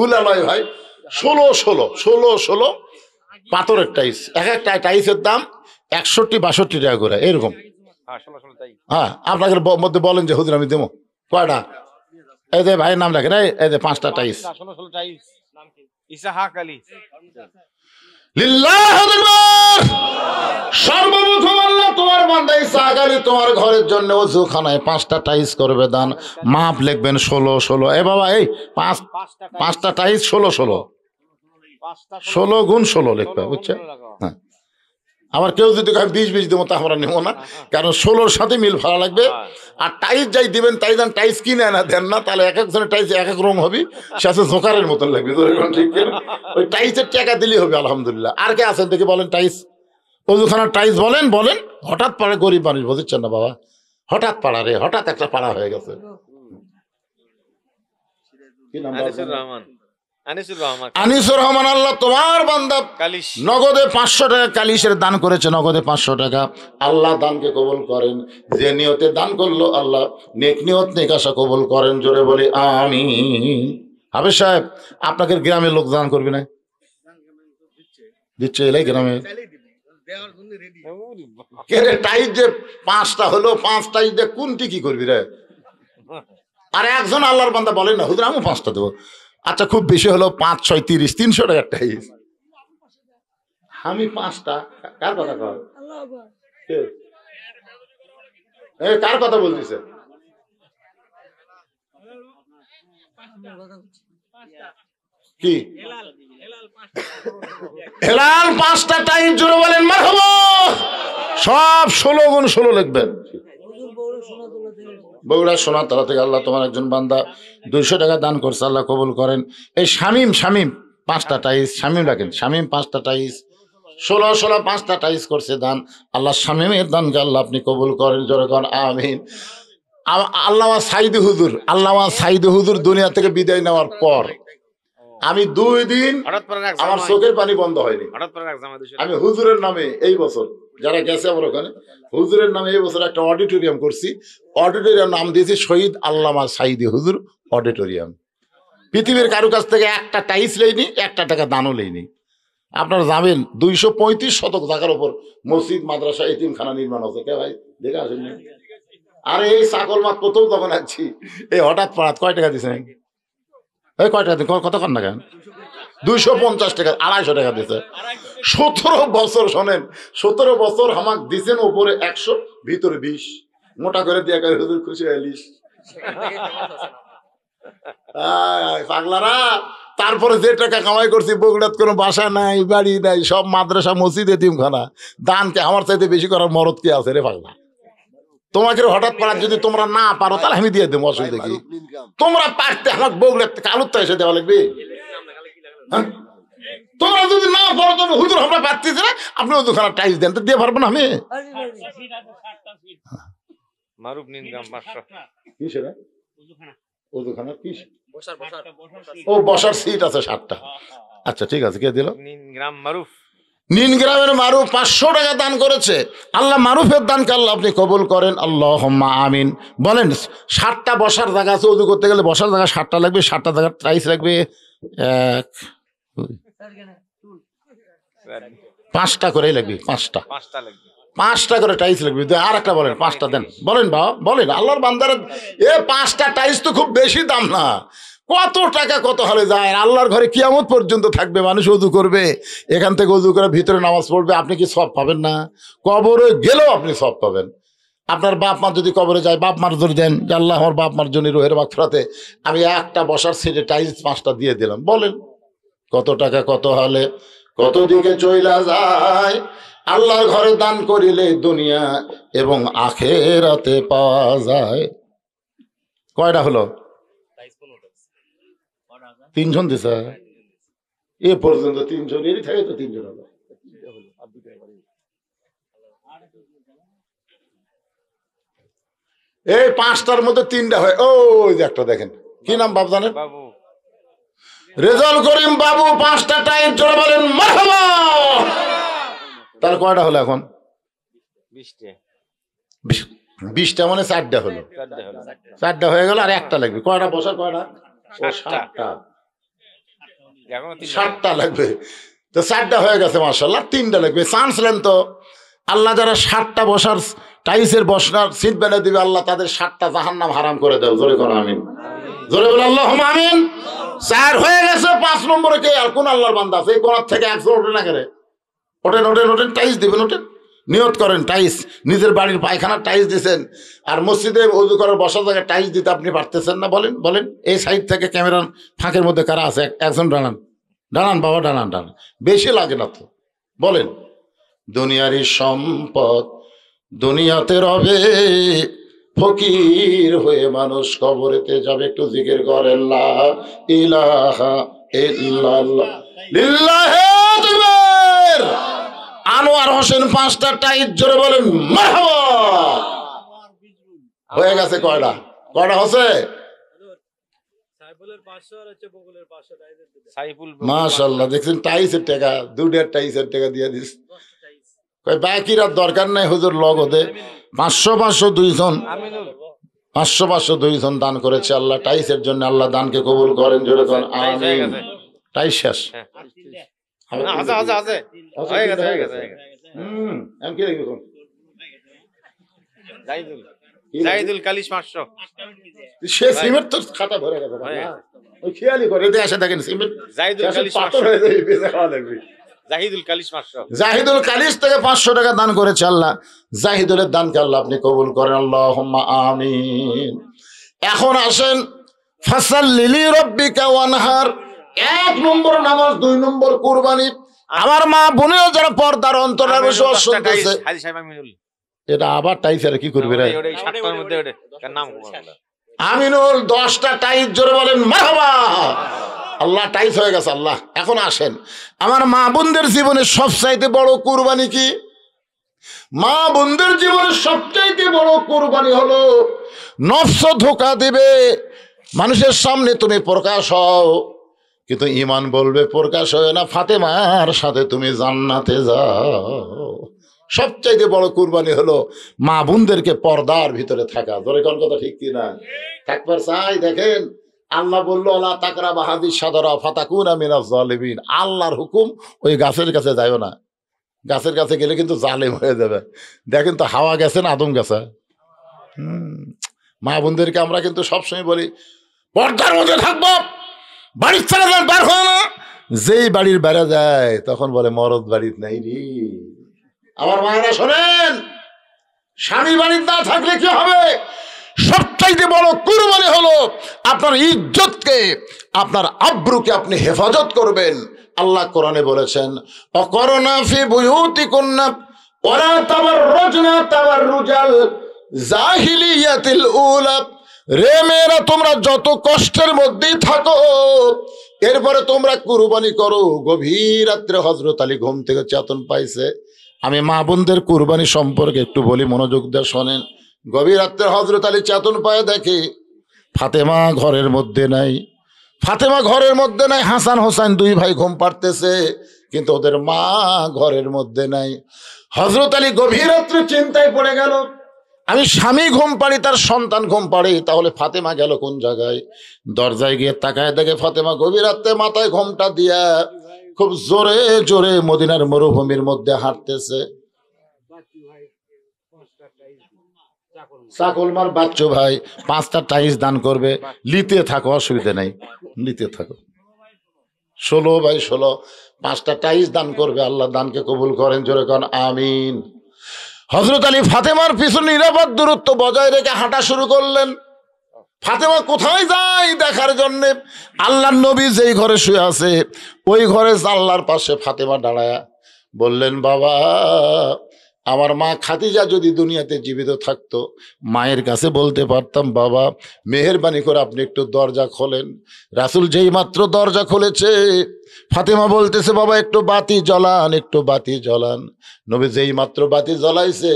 উলা লয় ভাই, 16 পাথরের টাইস। একটা টাইসের দাম 61-62 টাকা করে এরকম। হ্যাঁ, আপনাদের মধ্যে বলেন যে হুজুর আমি দেবো কয়টা? এই যে ভাইয়ের নাম রাখেন, এই যে 5টা টাইস। সর্বপ্রথম আল্লাহ তোমার বান্দা ইসহাক আলী তোমার ঘরের জন্য ওযুখানায় 5টা টাইস করবে দান। মাপ লিখবেন 16। এ বাবা, এই 5টা টাইস 16 গুণ 16 লিখবে, বুঝছে? হ্যাঁ, আবার কেউ যদি 20 দেবো তা আমরা নেবো না, কারণ 16-র সাথে মিল ভালো লাগবে। আর টাইস যাই দিবেন তাই দেন, টাইস কিনে না দেন না, তাহলে এক একজনের টাইস এক এক রকম হবে, সে জোকারের মতন লাগবে। ঠিক, ওই টাইসের টাকা দিলেই হবে, আলহামদুলিল্লাহ। আর কে আছেন দেখি বলেন টাইস, ওযুখানার টাইস বলেন। হঠাৎ পাড়া গরিব মানুষ, বুঝছেন না বাবা, হঠাৎ পাড়া রে, হঠাৎ একটা পাড়া হয়ে গেছে। কি নাম? আনিসুর রহমান। আল্লাহ তোমার বান্দা নগদে 500 টাকা কালিশের দান করেছে, নগদে 500 টাকা। আল্লাহ দানকে কবুল করেন। যে নিয়তে দান করলো আল্লাহ নেক নিয়ত নেক আশা কবুল করেন, জোরে বলি আমিন। হাফেজ সাহেব, আপনাদের গ্রামের লোক দান করবি না? দিচ্ছে এলাই গ্রামে। টাইস যে 5টা হলো, 5 টাইস দিয়ে কোনটি কি করবি রে? আর একজন আল্লাহর বান্দা বলেন না হুজুর আমি 5টা দেবো। আচ্ছা, খুব বেশি হলো 5, 6, 30, 300 টাকার টাইস। আমি 5টা, কার কথা কয়? কার কথা বলতেছে? কি হেলাল 5টা টাইস, জোরে বলেন মারহাবা। সব 16 গুণ 16 লিখবেন। বগুড়া সোনাতলা থেকে আল্লাহ তোমার একজন বান্দা 200 টাকা দান করছে, আল্লাহ কবুল করেন। এই শামিম 5টা টাইস, শামিম রাখেন, শামিম 5টা টাইস, 16 5টা টাইস করছে দান। আল্লাহ শামিমের দানকে আল্লাহ আপনি কবুল করেন, জোরে করেন আমিন। আল্লামা সাইদি হুজুর দুনিয়া থেকে বিদায় নেওয়ার পর আমি 2 দিন আমার চোখের পানি বন্ধ হয়নি। আমি হুজুরের নামে এই বছর, যারা গেছে আমার ওখানে, হুজুরের নামে এই বছর একটা অডিটোরিয়াম করছি। অডিটোরিয়াম নাম দিয়েছি শহীদ আল্লামা সাইদি হুজুর অডিটোরিয়াম। পৃথিবীর কারো কাছ থেকে একটা টাইস লেইনি, 1 টাকা দানও লেইনি। আপনারা জানেন 235 শতক জায়গার উপর মসজিদ, মাদ্রাসা, এতিমখানা নির্মাণ হচ্ছে। কে ভাই দেখে আসেন? আরে এই চাকল মাত প্রথম তখন আছি, এই হঠাৎ পাড়াত কয় টাকা দিয়েছেন? এই কয় টাকা দিন, কত কর না কেন? 250 টাকা, 250 টাকা দিছে। 17 বছর, শোনেন, 17 বছর আমাকে দিছেন উপরে 100, ভিতরে 20, মোটা করে দিয়ে করে হুজুর খুশি হইলিস পাগলারা। তারপরে যে টাকা কামাই করছি, বগুড়াত কোনো বাসা নাই, বাড়ি নাই, সব মাদ্রাসা, মসজিদ, এতিমখানা। দানকে আমার চাইতে বেশি করার মরদ কি আছে রে পাগলা? তোমাকে হঠাৎ পারার যদি তোমরা না পারো তাহলে আমি দিয়ে দেবো, অসুবিধা কি? তোমরা পারতে আমাকে বগুড়াত কালুরটা এসে দেওয়া লাগবে। তোমরা যদি না পারো তবে হুজুর আমরা পারতেছি না, আপনি ওখানে টাইস দেন, তো দিয়ে পারবো না আমি। ও বসার সিট আছে 7টা। আচ্ছা ঠিক আছে, কে দিল? নীন গ্রামের মারুফ 500 টাকা দান করেছে। আল্লাহ মারুফের দানকে আল্লাহ আপনি কবুল করেন, আল্লাহুম্মা আমিন। বলেন 7টা বসার জায়গা আছে, ওযু করতে গেলে বসার জায়গা 7টা লাগবে, 7টা জায়গার টাইস লাগবে 5টা করেই লাগবে, 5টা করে টাইস লাগবে। আর একটা বলেন, 5টা দেন, বলেন বাবা, বলেন। আল্লাহর বান্দার 5টা টাইস তো খুব বেশি দাম না, কত টাকা কত হালে যায়। আল্লাহর ঘরে কিয়ামত পর্যন্ত থাকবে, মানুষ ওযু করবে, এখান থেকে ওযু করে ভিতরে নামাজ পড়বে, আপনি কি সওয়াব পাবেন না? কবরে গেলেও আপনি সওয়াব পাবেন। আপনার বাপ মা যদি কবরে যায়, বাপ মার ধরে দেন যে আল্লাহ আমার বাপ মার জন্য রোহের মাগফিরাতে আমি একটা বসার সিটে টাইলস 5টা দিয়ে দিলাম। বলেন কত টাকা কত হলে কত দিকে চইলা যায়। আল্লাহর ঘরে দান করিলে দুনিয়া এবং আখিরাতে পাওয়া যায়। কয়টা হলো? 3 জন দিছে এ পর্যন্ত, 3 জন এরই থাকে তো, 3 জন হলো। এই 5টার মধ্যে 3টা হয়। ওই যে একটা দেখেন, কি নাম বাপ জানেন? রেজাউল করিম বাবু। 5টা টাইম জোরে বলেন মারহাবা। তাহলে কয়টা হলো এখন? 20টা মানে 4টা হলো, 4টা হয়ে গেল, আর একটা লাগবে। কয়টা বসার? কয়টা? 7টা লাগবে। তো 4টা হয়ে গেছে মাশাআল্লাহ, 3টা লাগবে। চান্স নেন তো, আল্লাহ যারা 7টা বসার টাইসের বসার সিট বেঁধে দিবে, আল্লাহ তাদের 7টা জাহান্নাম হারাম করে দেয়। জোরে করে আমিন, জোরে বলে আল্লাহুম্মা আমিন। 4 হয়ে গেছে। 5 নম্বরে কে? আর কোন আল্লাহর বান্দা আছে এই কোণার থেকে? 100 ওঠে না করে? ওঠেন, টাইস দিবেন, ওঠেন, নিয়ত করেন টাইস। নিজের বাড়ির পায়খানার টাইস দিচ্ছেন, আর মসজিদে ওযু করার বসার জায়গায় টাইস দিতে আপনি পারতেছেন না। বলেন এই সাইড থেকে ক্যামেরার ফাঁকের মধ্যে কারা আছে? একজন দাঁড়ান বাবা, দাঁড়ান। বেশি লাগে না তো। বলেন দুনিয়ারই সম্পদ দুনিয়াতে রবে, ফকির হয়ে মানুষ কবরেতে যাবে। একটু জিকির করেন লা ইলাহা ইল্লাল্লাহ লিল্লাহি আকবার। আনোয়ার হোসেন 5টা টাইট জোরে বলেন মারহাবা। হয়ে গেছে কয়টা? হচ্ছে? মাশাআল্লাহ, দেখছেন টাইসের টাকা, 2টা টাইসের টাকা দিয়ে দিস। বাকির আর দরকার নাই হুজুর, লগদে 500 2জন 500 2জন দান করেছে আল্লাহ টাইসের জন্য। আল্লাহ দানকে কবুল করেন, জোরে করেন আমিন। টাইস শেষ। জাহিদুল কালিশ 500। সে সিমেন্ট তো খাতা ভরে গেছে, ওই খেয়ালি করে এতে এসে দেখেন সিমেন্ট। জাহিদুল কালিশ 500। জাহিদুল কালিশ থেকে 500 টাকা দান করেছে আল্লাহ। জাহিদুলের দানকে আল্লাহ আপনি কবুল করেন, আল্লাহুম্মা আমিন। এখন আসেন ফাসাল্লি লিরাব্বিকা ওয়ানহার। 1 নম্বর নামাজ, 2 নম্বর কুরবানি। আমার মা বোনেও যারা পর্দার অন্তরালে বসে শুনতেছে, এটা আবার টাইস আর কি করবে রে? আমিনুল 10টা টাইস জোরে বলেন মারহাবা। আল্লাহ টাইস হয়ে গেছে আল্লাহ। এখন আসেন, আমার মা বোনদের জীবনে সবচাইতে বড় কুরবানি কি? মা বোনদের জীবনে সবচাইতে বড় কুরবানি হলো নফস ধোঁকা দিবে, মানুষের সামনে তুমি প্রকাশ হও, কিন্তু ঈমান বলবে প্রকাশ হয় না, ফাতেমার সাথে তুমি জান্নাতে যাও। সবচাইতে বড় কুরবানি হলো মা বোনদেরকে পর্দার ভিতরে থাকা। ধরে কোন কথা ঠিক কিনা? একবার চাই দেখেন, আল্লাহ বললো আল্লাহ তাকরা বাহাদি সাদরা ফাতাকুনা মিনাজ জালিমিন। আল্লাহর হুকুম, ওই গাছের কাছে যাইও না, গাছের কাছে গেলে কিন্তু জালেম হয়ে যাবে। দেখেন তো হাওয়া গেছে না আদম গেছে? মা বোনদেরকে আমরা কিন্তু সবসময় বলি পর্দার মধ্যে থাকবো, বাড়ির থেকে বার হয় না। যেই বাড়ির বেড়া যায় তখন বলে মরদ বাড়ির নাই রে। আমার মায়েরা শোনেন, স্বামী বাড়ির না থাকলে কি হবে? সবচাইতে বড় কুরবানি হলো আপনার ইজ্জতকে, আপনার আব্রুকে আপনি হেফাজত করবেন। আল্লাহ কোরআনে বলেছেন অকরনা ফি বুয়ুতিকুন্না ওয়ালা তাবাররুজনা তাবাররুজাল জাহিলিয়াতিল উলা। রে মেয়েরা, তোমরা যত কষ্টের মধ্যেই থাকো, এরপরে তোমরা কুরবানি করো। গভীর রাত্রে হযরত আলী ঘুম থেকে চেতন পাইছে। আমি মা বোনদের কুরবানি সম্পর্কে একটু বলি, মনোযোগ দিয়ে শোনেন। গভীর রাত্রে হযরত আলী চেতন পায়, দেখে ফাতেমা ঘরের মধ্যে নাই। ফাতেমা ঘরের মধ্যে নাই, হাসান হোসেন 2 ভাই ঘুম পাড়তেছে, কিন্তু ওদের মা ঘরের মধ্যে নাই। হযরত আলী গভীর রাত্রে চিন্তায় পড়ে গেল, আমি স্বামী ঘুম পাড়ি, তার সন্তান ঘুম পাড়ি, তাহলে ফাতেমা গেল কোন জায়গায়? দরজায় গিয়ে তাকায় দেখে ফাতেমা গভীর রাত্রে মাথায় ঘোমটা দিয়া খুব জোরে জোরে মদিনার মরুভূমির মধ্যে হাঁটতেছে। চাকলমার বাচ্চু ভাই 5টা টাইস দান করবে, লিতে থাকো, অসুবিধা নাই, লিতে থাকো। 16 ভাই 16 5টা টাইস দান করবে, আল্লাহ দানকে কবুল করেন, জোরে করেন আমিন। হযরত আলী ফাতেমার পিছনে নিরাপদ দূরত্ব বজায় রেখে হাঁটা শুরু করলেন। ফাতেমা কোথায় যায় দেখার জন্য। আল্লাহর নবী যেই ঘরে শুয়ে আছে ওই ঘরে জানলার পাশে ফাতেমা দাঁড়ায় বললেন, বাবা, আমার মা খাদিজা যদি দুনিয়াতে জীবিত থাকতো, মায়ের কাছে বলতে পারতাম, বাবা মেহেরবানি করে আপনি একটু দরজা খোলেন। রাসূল যেই মাত্র দরজা খুলেছে, ফাতেমা বলতেছে, বাবা একটু বাতি জ্বলান, একটু বাতি জ্বলান। নবী যেই মাত্র বাতি জ্বলাইছে,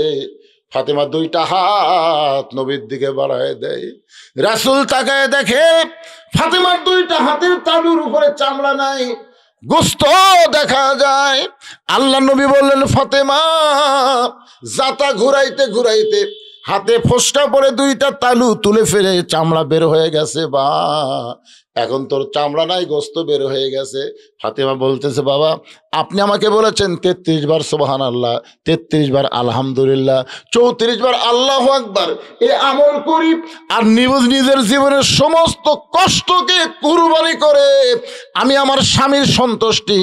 ফাতেমা 2টা হাত নবীর দিকে বাড়ায় দেয়। রাসূল তাকায় দেখে ফাতেমার 2টা হাতের তালুর উপরে চামড়া নাই, গোস্ত দেখা যায়। আল্লাহ নবী বললেন, ফাতেমা জাতা ঘুরাইতে ঘুরাইতে হাতে ফোসকা পরে 2টা তালু তুলে ফেলে চামড়া বের হয়ে গেছে। বা এখন তোর চামড়া নাই, গোস্ত বের হয়ে গেছে। ফাতেমা বলতেছে, বাবা আপনি আমাকে বলেছেন 33 বার সুবহানাল্লাহ, 33 বার আলহামদুলিল্লাহ, 34 বার আল্লাহু আকবার, এ আমল করি আর নিজের জীবনের সমস্ত কষ্টকে কুরবানি করে আমি আমার স্বামীর সন্তুষ্টি,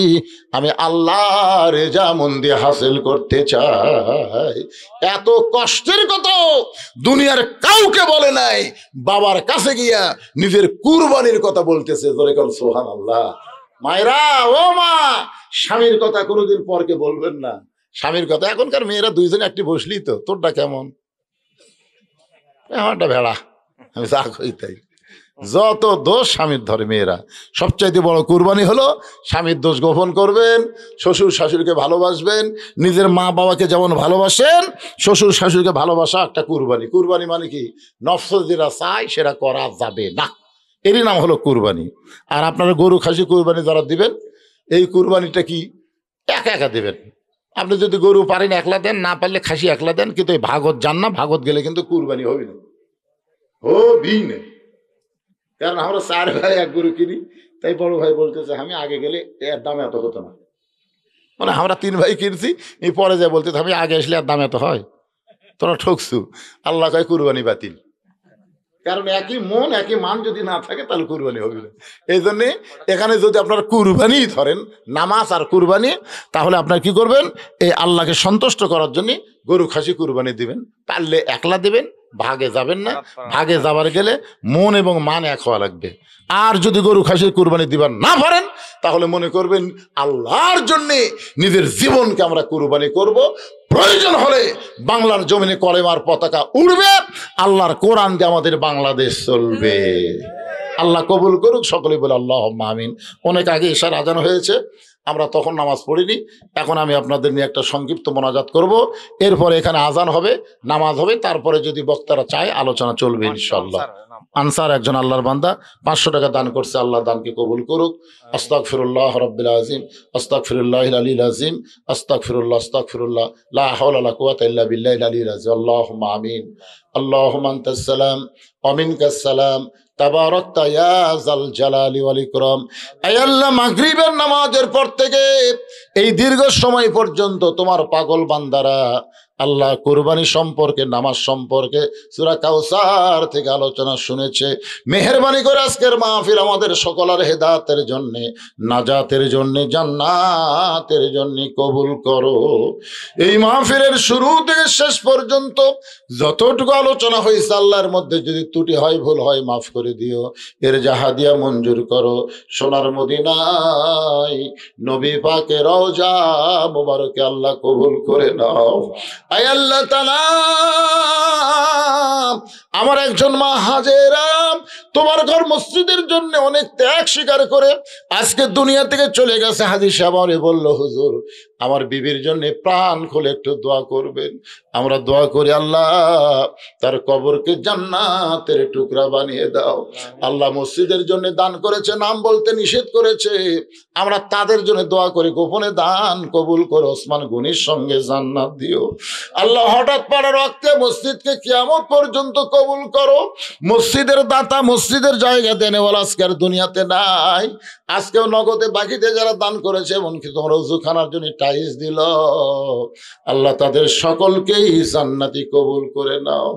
আমি আল্লাহর রেজামন্দি হাসিল করতে চাই। এত কষ্টের কথা দুনিয়ার কাউকে বলে নাই, বাবার কাছে গিয়া নিজের কুরবানির কথা বলতেছে। জোরে কর সুবহানাল্লাহ। মায়েরা, ও মা, স্বামীর কথা কোনোদিন পরকে বলবেন না। স্বামীর কথা, এখনকার মেয়েরা 2জনে একটি বসলি তো, তোরটা কেমন? আমারটা ভেড়া, আমি যা কই তাই। যত দোষ স্বামীর ধরে মেয়েরা। সবচাইতে বড় কুরবানি হলো স্বামীর দোষ গোপন করবেন, শ্বশুর শাশুড়িকে ভালোবাসবেন। নিজের মা বাবাকে যেমন ভালোবাসেন, শ্বশুর শাশুড়িকে ভালোবাসা একটা কুরবানি। কুরবানি মানে কি? নফস যেটা চাই সেটা করা যাবে না, এরই নাম হলো কুরবানি। আর আপনারা গরু খাসি কুরবানি যারা দিবেন, এই কুরবানিটা কি একা একা দেবেন। আপনি যদি গরু পারেন একলা দেন, না পারলে খাসি একলা দেন, কিন্তু এই ভাগত যান না, ভাগত গেলে কিন্তু কুরবানি হবে না, হবি না। কারণ আমরা 4 ভাই এক গরু কিনি, তাই বড় ভাই বলতেছে আমি আগে গেলে এর দাম এত হতো না। মানে আমরা 3 ভাই কিনছি, এই পরে যায় বলতেছে আমি আগে আসলে আর দাম এত হয়, তোরা ঠকছু। আল্লাহ কয় কুরবানি বাতিল। কারণ একই মন একই মান যদি না থাকে তাহলে কুরবানি হবে না। এই জন্যে এখানে যদি আপনারা কুরবানি ধরেন, নামাজ আর কুরবানি, তাহলে আপনার কি করবেন? এই আল্লাহকে সন্তুষ্ট করার জন্য গরু খাসি কুরবানি দিবেন। পারলে একলা দেবেন, ভাগে যাবেন না। ভাগে যাবার গেলে মন এবং মান এক হওয়া লাগবে। আর যদি গরু খাসির কুরবানি দিবার না পারেন তাহলে মনে করবেন আল্লাহর জন্যে নিজের জীবনকে আমরা কুরবানি করব। প্রয়োজন হলে বাংলার জমিনে কলেমার পতাকা উড়বে, আল্লাহর কোরআন দিয়ে আমাদের বাংলাদেশ চলবে। আল্লাহ কবুল করুক, সকলে বলে আল্লাহুম্মা আমিন। অনেক আগে ইশার আজান হয়েছে, আমরা তখন নামাজ পড়িনি। এখন আমি আপনাদের নিয়ে একটা সংক্ষিপ্ত মোনাজাত করব, এরপরে এখানে আজান হবে, নামাজ হবে, তারপরে যদি বক্তারা চায় আলোচনা চলবে ইনশাআল্লাহ। আনসার একজন আল্লাহর বান্দা 500 টাকা দান করছে, আল্লাহ দানকে কবুল করুক। আস্তাগফিরুল্লাহ রাব্বিল আযীম, আস্তাগফিরুল্লাহিল আলিয়্যিল আযীম, আস্তাগফিরুল্লাহ আস্তাগফিরুল্লাহ, লা হাওলা ওয়ালা কুওয়াতা ইল্লা বিল্লাহিল আলিয়্যিল আযীম। আল্লাহুম্মা আমিন। আল্লাহুম্মা আনতাস সালাম ওয়া মিনকাস সালাম, তাবারাকতা ইয়া যাল জালালি ওয়াল ইকরাম। আয় আল্লাহ, মাগরিবের নামাজের পর থেকে এই দীর্ঘ সময় পর্যন্ত তোমার পাগল বান্দারা আল্লাহ কুরবানি সম্পর্কে, নামাজ সম্পর্কে, সূরা কাউসার থেকে আলোচনা শুনেছে। মেহেরবানি করে আজকের মাহফিল আমাদের সকলের হেদায়েতের জন্য, নাজাতের জন্য, জান্নাতের জন্য কবুল করো। এই মাহফিলের শুরু থেকে শেষ পর্যন্ত যতটুকু আলোচনা হয়েছে আল্লাহর মধ্যে যদি ত্রুটি হয়, ভুল হয়, মাফ করে দিও। এর জাহাদিয়া মঞ্জুর করো। সোনার মদিনায় নবী পাকের রওজা মুবারকে আল্লাহ কবুল করে নাও। আয় আল্লাহ তাআলা, আমার একজন মা হাজেরা তোমার ঘর মসজিদের জন্য অনেক ত্যাগ স্বীকার করে আজকে দুনিয়া থেকে চলে গেছে। হাজী সাহেব আমারে বলল, হুজুর আমার বিবির জন্য প্রাণ খুলে একটু দোয়া করবেন। আমরা দোয়া করি, আল্লাহ তার কবরকে জান্নাতের টুকরা বানিয়ে দাও। আল্লাহ মসজিদের জন্য দান করেছে, নাম বলতে নিষেধ করেছে, আমরা তাদের জন্য দোয়া করি, গোপনে দান কবুল করো। ওসমান গনির সঙ্গে জান্নাত দিও। আল্লাহ হঠাৎ পাড়ার রক্তে মসজিদকে কিয়ামত পর্যন্ত কবুল করো। মসজিদের দাতা, মসজিদের জায়গা দেনেওয়ালা আজকে আর দুনিয়াতে নাই। আজকেও নগদে বাকিতে যারা দান করেছে, এমনকি তোমরা উজুখানার জন্য টাইলস দিল, আল্লাহ তাদের সকলকেই জান্নাতি কবুল করে নাও।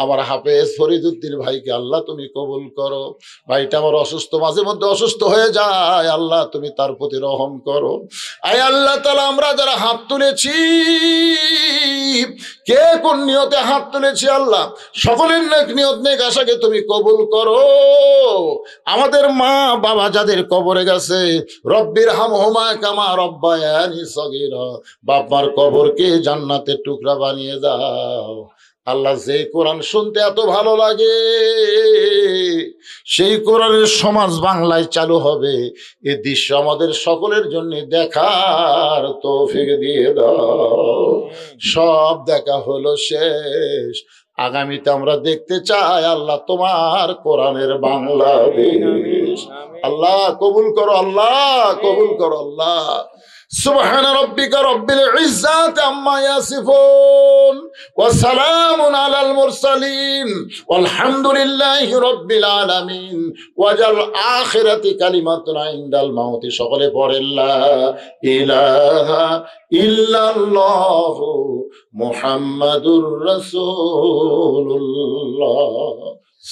আমার হাফেজ ফরিদউদ্দিন ভাইকে আল্লাহ তুমি কবুল করো। ভাইটা আমার অসুস্থ, মাঝে মধ্যে অসুস্থ হয়ে যায়, আল্লাহ তুমি তার প্রতি রহম করো। আয় আল্লাহ তাআলা, আমরা যারা হাত তুলেছি, কে কোন নিয়তে হাত তুলেছি, আল্লাহ সকলের নেক নিয়ত, নেক আশাকে তুমি কবুল করো। আমাদের মা বাবা যাদের কবরে গেছে, রব্বির হামহুমা কামা রব্বায়ানি সগীরা, বাবার কবরকে জান্নাতের টুকরা বানিয়ে দাও। আল্লাহ, যে কোরআন শুনতে এত ভালো লাগে, সেই কোরআনের সমাজ বাংলায় চালু হবে, এই দৃশ্য আমাদের সকলের জন্য দেখার তৌফিক দিয়ে দাও। সব দেখা হলো শেষ, আগামীতে আমরা দেখতে চাই আল্লাহ তোমার কোরআনের বাংলাদেশ। আল্লাহ কবুল করো, আল্লাহ কবুল করো। আল্লাহ সুবহান রাব্বিকা রাব্বিল ইজ্জাতি আম্মা ইয়াসিফুন ওয়া সালামুন আলাল মুরসালিন ওয়ালহামদুলিল্লাহি রাব্বিল আলামিন ওয়াজাল আখিরাতি কালিমাতুন ইনদাল মাউতি। সকলে পড়েন লা ইলাহা ইল্লাল্লাহু মুহাম্মাদুর রাসূলুল্লাহ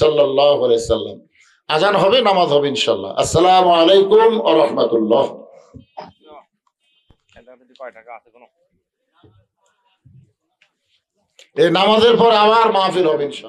সাল্লাল্লাহু আলাইহি সাল্লাম। আজান হবে, নামাজ হবে ইনশাআল্লাহ। আসসালামু আলাইকুম ওয়া রাহমাতুল্লাহ। এই নামাজের পর আবার মাহফিল হবে ইনশাআল্লাহ।